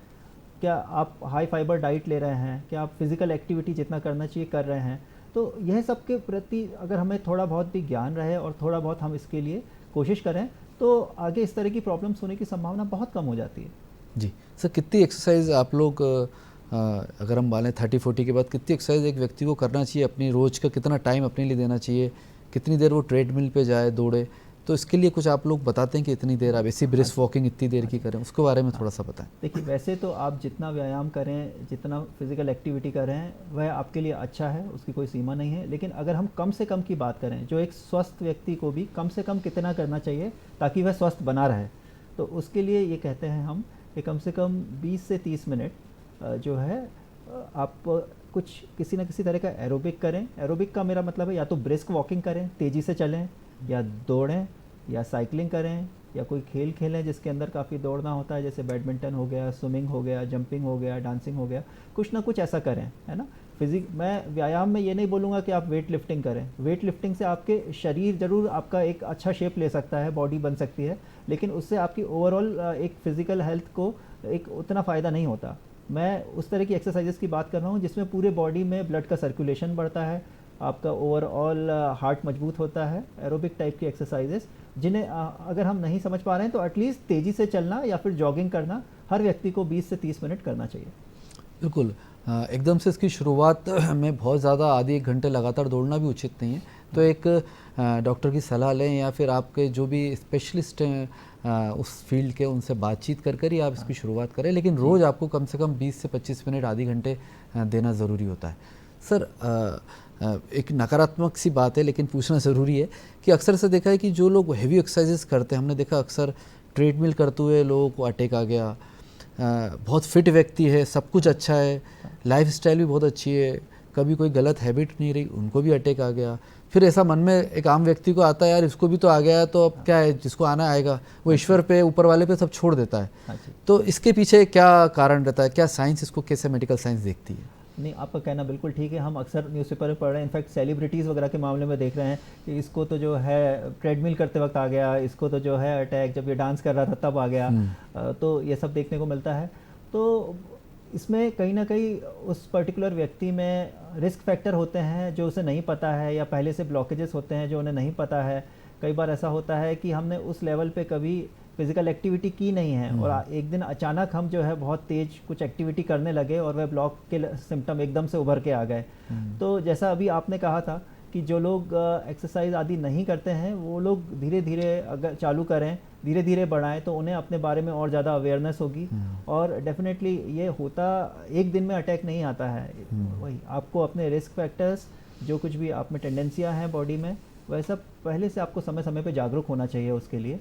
क्या आप हाई फाइबर डाइट ले रहे हैं, क्या आप फिज़िकल एक्टिविटी जितना करना चाहिए कर रहे हैं। तो यह सब के प्रति अगर हमें थोड़ा बहुत भी ज्ञान रहे और थोड़ा बहुत हम इसके लिए कोशिश करें तो आगे इस तरह की प्रॉब्लम्स होने की संभावना बहुत कम हो जाती है। जी सर, कितनी एक्सरसाइज आप लोग अगर हम माने 30-40 के बाद कितनी एक्सरसाइज एक व्यक्ति को करना चाहिए, अपनी रोज़ का कितना टाइम अपने लिए देना चाहिए, कितनी देर वो ट्रेडमिल पे जाए, दौड़े, तो इसके लिए कुछ आप लोग बताते हैं कि इतनी देर आप ऐसी ब्रिस्क वॉकिंग इतनी देर की करें, उसके बारे में थोड़ा सा बताएं। देखिए, वैसे तो आप जितना व्यायाम करें, जितना फिजिकल एक्टिविटी करें वह आपके लिए अच्छा है, उसकी कोई सीमा नहीं है। लेकिन अगर हम कम से कम की बात करें, जो एक स्वस्थ व्यक्ति को भी कम से कम कितना करना चाहिए ताकि वह स्वस्थ बना रहे, तो उसके लिए ये कहते हैं हम कि कम से कम 20 से 30 मिनट जो है आप कुछ किसी न किसी तरह का एरोबिक करें। एरोबिक का मेरा मतलब है या तो ब्रिस्क वॉकिंग करें, तेज़ी से चलें, या दौड़ें, या साइकिलिंग करें, या कोई खेल खेलें जिसके अंदर काफ़ी दौड़ना होता है, जैसे बैडमिंटन हो गया, स्विमिंग हो गया, जंपिंग हो गया, डांसिंग हो गया, कुछ ना कुछ ऐसा करें, है ना। मैं व्यायाम में ये नहीं बोलूँगा कि आप वेट लिफ्टिंग करें। वेट लिफ्टिंग से आपके शरीर ज़रूर आपका एक अच्छा शेप ले सकता है, बॉडी बन सकती है, लेकिन उससे आपकी ओवरऑल एक फ़िज़िकल हेल्थ को एक उतना फ़ायदा नहीं होता। मैं उस तरह की एक्सरसाइजेस की बात कर रहा हूँ जिसमें पूरे बॉडी में ब्लड का सर्कुलेशन बढ़ता है, आपका ओवरऑल हार्ट मजबूत होता है। एरोबिक टाइप की एक्सरसाइजेस जिन्हें अगर हम नहीं समझ पा रहे हैं तो एटलीस्ट तेज़ी से चलना या फिर जॉगिंग करना हर व्यक्ति को 20 से 30 मिनट करना चाहिए। बिल्कुल, एकदम से इसकी शुरुआत में बहुत ज़्यादा आधे 1 घंटे लगातार दौड़ना भी उचित नहीं है। तो एक डॉक्टर की सलाह लें या फिर आपके जो भी स्पेशलिस्ट हैं उस फील्ड के, उनसे बातचीत कर ही आप इसकी शुरुआत करें। लेकिन रोज़ आपको कम से कम 20 से 25 मिनट आधे घंटे देना ज़रूरी होता है। सर, एक नकारात्मक सी बात है लेकिन पूछना ज़रूरी है कि अक्सर से देखा है कि जो लोग हैवी एक्सरसाइजेस करते हैं, हमने देखा अक्सर ट्रेडमिल करते हुए लोगों को अटैक आ गया। बहुत फिट व्यक्ति है, सब कुछ अच्छा है, लाइफस्टाइल भी बहुत अच्छी है, कभी कोई गलत हैबिट नहीं रही, उनको भी अटैक आ गया। फिर ऐसा मन में एक आम व्यक्ति को आता है, यार इसको भी तो आ गया है, तो अब क्या है, जिसको आना आएगा, वो ईश्वर पे, ऊपर वाले पे सब छोड़ देता है। तो इसके पीछे क्या कारण रहता है, क्या साइंस इसको कैसे मेडिकल साइंस देखती है? नहीं, आपका कहना बिल्कुल ठीक है। हम अक्सर न्यूज़पेपर में पढ़ रहे हैं, इनफैक्ट सेलिब्रिटीज़ वगैरह के मामले में देख रहे हैं कि इसको तो जो है ट्रेडमिल करते वक्त आ गया, इसको तो जो है अटैक जब ये डांस कर रहा था तब आ गया। तो ये सब देखने को मिलता है। तो इसमें कहीं ना कहीं उस पर्टिकुलर व्यक्ति में रिस्क फैक्टर होते हैं जो उसे नहीं पता है, या पहले से ब्लॉकेजेस होते हैं जो उन्हें नहीं पता है। कई बार ऐसा होता है कि हमने उस लेवल पे कभी फिजिकल एक्टिविटी की नहीं है और एक दिन अचानक हम जो है बहुत तेज कुछ एक्टिविटी करने लगे और वह ब्लॉक के सिम्टम एकदम से उभर के आ गए। तो जैसा अभी आपने कहा था कि जो लोग एक्सरसाइज आदि नहीं करते हैं वो लोग धीरे धीरे अगर चालू करें, धीरे धीरे बढ़ाएं, तो उन्हें अपने बारे में और ज़्यादा अवेयरनेस होगी। और डेफिनेटली ये होता एक दिन में अटैक नहीं आता है। वही आपको अपने रिस्क फैक्टर्स, जो कुछ भी आप में टेंडेंसियाँ हैं बॉडी में, वह सब पहले से आपको समय समय पे जागरूक होना चाहिए उसके लिए।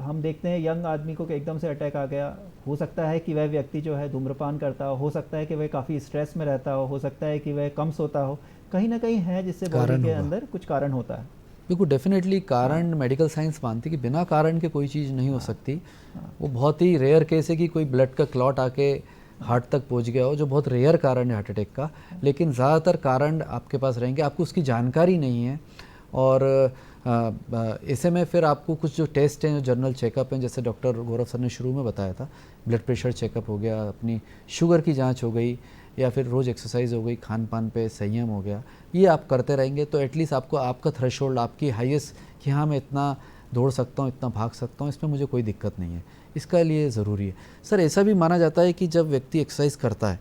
हम देखते हैं यंग आदमी को कि एकदम से अटैक आ गया, हो सकता है कि वह व्यक्ति जो है धूम्रपान करता हो सकता है कि वह काफ़ी स्ट्रेस में रहता हो सकता है कि वह कम सोता हो, कहीं ना कहीं है जिससे बॉडी के अंदर कुछ कारण होता है। बिल्कुल, डेफिनेटली कारण मेडिकल साइंस मानती है कि बिना कारण के कोई चीज़ नहीं हो सकती। वो बहुत ही रेयर केस है कि कोई ब्लड का क्लॉट आके हार्ट तक पहुंच गया हो, जो बहुत रेयर कारण है हार्ट अटैक का। लेकिन ज़्यादातर कारण आपके पास रहेंगे, आपको उसकी जानकारी नहीं है। और ऐसे में फिर आपको कुछ जो टेस्ट हैं, जो जनरल चेकअप हैं, जैसे डॉक्टर गौरव सर ने शुरू में बताया था, ब्लड प्रेशर चेकअप हो गया, अपनी शुगर की जांच हो गई, या फिर रोज़ एक्सरसाइज हो गई, खान पान पे संयम हो गया, ये आप करते रहेंगे तो एटलीस्ट आपको आपका थ्रेशोल्ड, आपकी हाईएस्ट कि हाँ मैं इतना दौड़ सकता हूँ, इतना भाग सकता हूँ, इसमें मुझे कोई दिक्कत नहीं है, इसका लिए ज़रूरी है। सर ऐसा भी माना जाता है कि जब व्यक्ति एक्सरसाइज करता है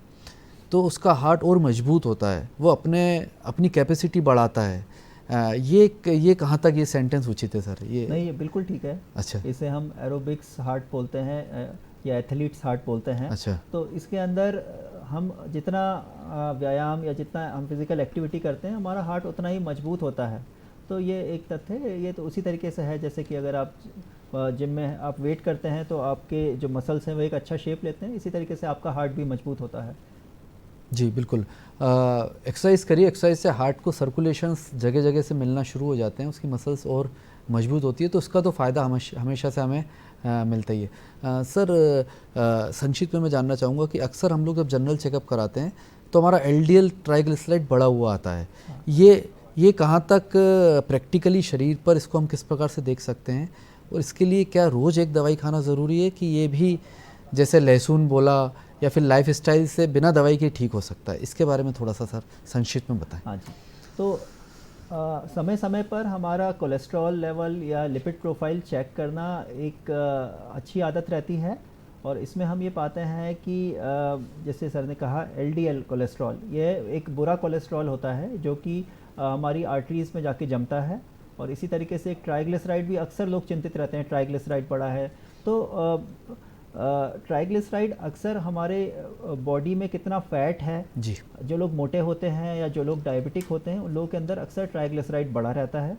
तो उसका हार्ट और मजबूत होता है, वो अपनी कैपेसिटी बढ़ाता है। ये कहाँ तक ये सेंटेंस उचित है सर? ये नहीं, ये बिल्कुल ठीक है। अच्छा, इसे हम एरोबिक्स हार्ट बोलते हैं या एथलीट्स हार्ट बोलते हैं। अच्छा, तो इसके अंदर हम जितना व्यायाम या जितना हम फिजिकल एक्टिविटी करते हैं, हमारा हार्ट उतना ही मजबूत होता है। तो ये एक तथ्य है। ये तो उसी तरीके से है जैसे कि अगर आप जिम में आप वेट करते हैं तो आपके जो मसल्स हैं वो एक अच्छा शेप लेते हैं, इसी तरीके से आपका हार्ट भी मजबूत होता है। जी बिल्कुल। एक्सरसाइज करिए, एक्सरसाइज से हार्ट को सर्कुलेशंस जगह जगह से मिलना शुरू हो जाते हैं, उसकी मसल्स और मजबूत होती है, तो उसका तो फ़ायदा हमेशा से हमें मिलता ही है। सर संक्षिप्त में मैं जानना चाहूँगा कि अक्सर हम लोग जब जनरल चेकअप कराते हैं तो हमारा LDL ट्राइग्लिसराइड बढ़ा हुआ आता है, ये कहाँ तक प्रैक्टिकली शरीर पर इसको हम किस प्रकार से देख सकते हैं, और इसके लिए क्या रोज़ एक दवाई खाना ज़रूरी है कि ये भी जैसे लहसुन बोला या फिर लाइफ स्टाइल से बिना दवाई के ठीक हो सकता है? इसके बारे में थोड़ा सा सर संक्षिप्त में बताएं। हाँ जी, तो समय समय पर हमारा कोलेस्ट्रॉल लेवल या लिपिड प्रोफाइल चेक करना एक अच्छी आदत रहती है। और इसमें हम ये पाते हैं कि जैसे सर ने कहा LDL कोलेस्ट्रॉल, ये एक बुरा कोलेस्ट्रॉल होता है जो कि हमारी आर्टरीज़ में जाके जमता है। और इसी तरीके से एक ट्राइग्लिसराइड भी अक्सर लोग चिंतित रहते हैं, ट्राइग्लिसराइड बढ़ा है। तो ट्राइग्लिसराइड अक्सर हमारे बॉडी में कितना फ़ैट है जी, जो लोग मोटे होते हैं या जो लोग डायबिटिक होते हैं उन लोगों के अंदर अक्सर ट्राइग्लिसराइड बढ़ा रहता है।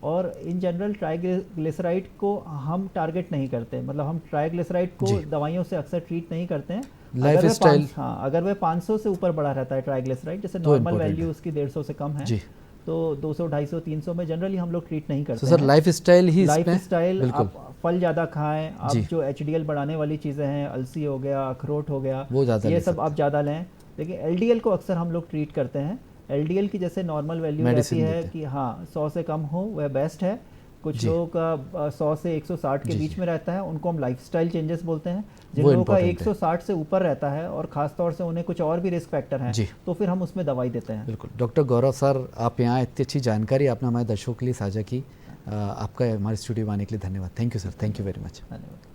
और इन जनरल ट्राइग्लिसराइड को हम टारगेट नहीं करते, मतलब हम ट्राइग्लिसराइड को दवाइयों से अक्सर ट्रीट नहीं करते हैं। लाइफ स्टाइल, हाँ, अगर वह 500 से ऊपर बढ़ा रहता है ट्राइग्लिसराइड, जैसे नॉर्मल वैल्यू उसकी 150 से कम है जी, तो 200, 250, 300 में जनरली हम लोग ट्रीट नहीं करते। सर लाइफ स्टाइल ही, लाइफ स्टाइल, आप फल ज़्यादा खाएं, आप जो HDL बढ़ाने वाली चीज़ें हैं, अलसी हो गया, अखरोट हो गया, ये सब आप ज़्यादा लें। लेकिन LDL को अक्सर हम लोग ट्रीट करते हैं। LDL की जैसे नॉर्मल वैल्यू रहती है कि हाँ 100 से कम हो वह बेस्ट है। कुछ लोगों का 100 से 160 के बीच में रहता है, उनको हम लाइफस्टाइल चेंजेस बोलते हैं। जिन लोगों का 160 से ऊपर रहता है और ख़ास तौर से उन्हें कुछ और भी रिस्क फैक्टर हैं, तो फिर हम उसमें दवाई देते हैं। बिल्कुल। डॉक्टर गौरव सर, आप यहाँ इतनी अच्छी जानकारी आपने हमारे दर्शकों के लिए साझा की, आपका हमारे स्टूडियो में आने के लिए धन्यवाद। Thank you sir, thank you very much. धन्यवाद।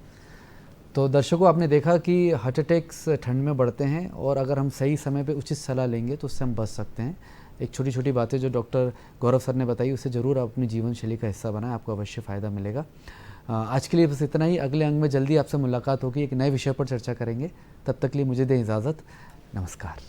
तो दर्शकों, आपने देखा कि हार्ट अटैक्स ठंड में बढ़ते हैं और अगर हम सही समय पे उचित सलाह लेंगे तो उससे हम बच सकते हैं। एक छोटी छोटी बातें जो डॉक्टर गौरव सर ने बताई उसे ज़रूर आप अपनी जीवन शैली का हिस्सा बनाएं, आपको अवश्य फ़ायदा मिलेगा। आज के लिए बस इतना ही। अगले अंग में जल्दी आपसे मुलाकात होगी, एक नए विषय पर चर्चा करेंगे। तब तक के लिए मुझे दें इजाज़त। नमस्कार।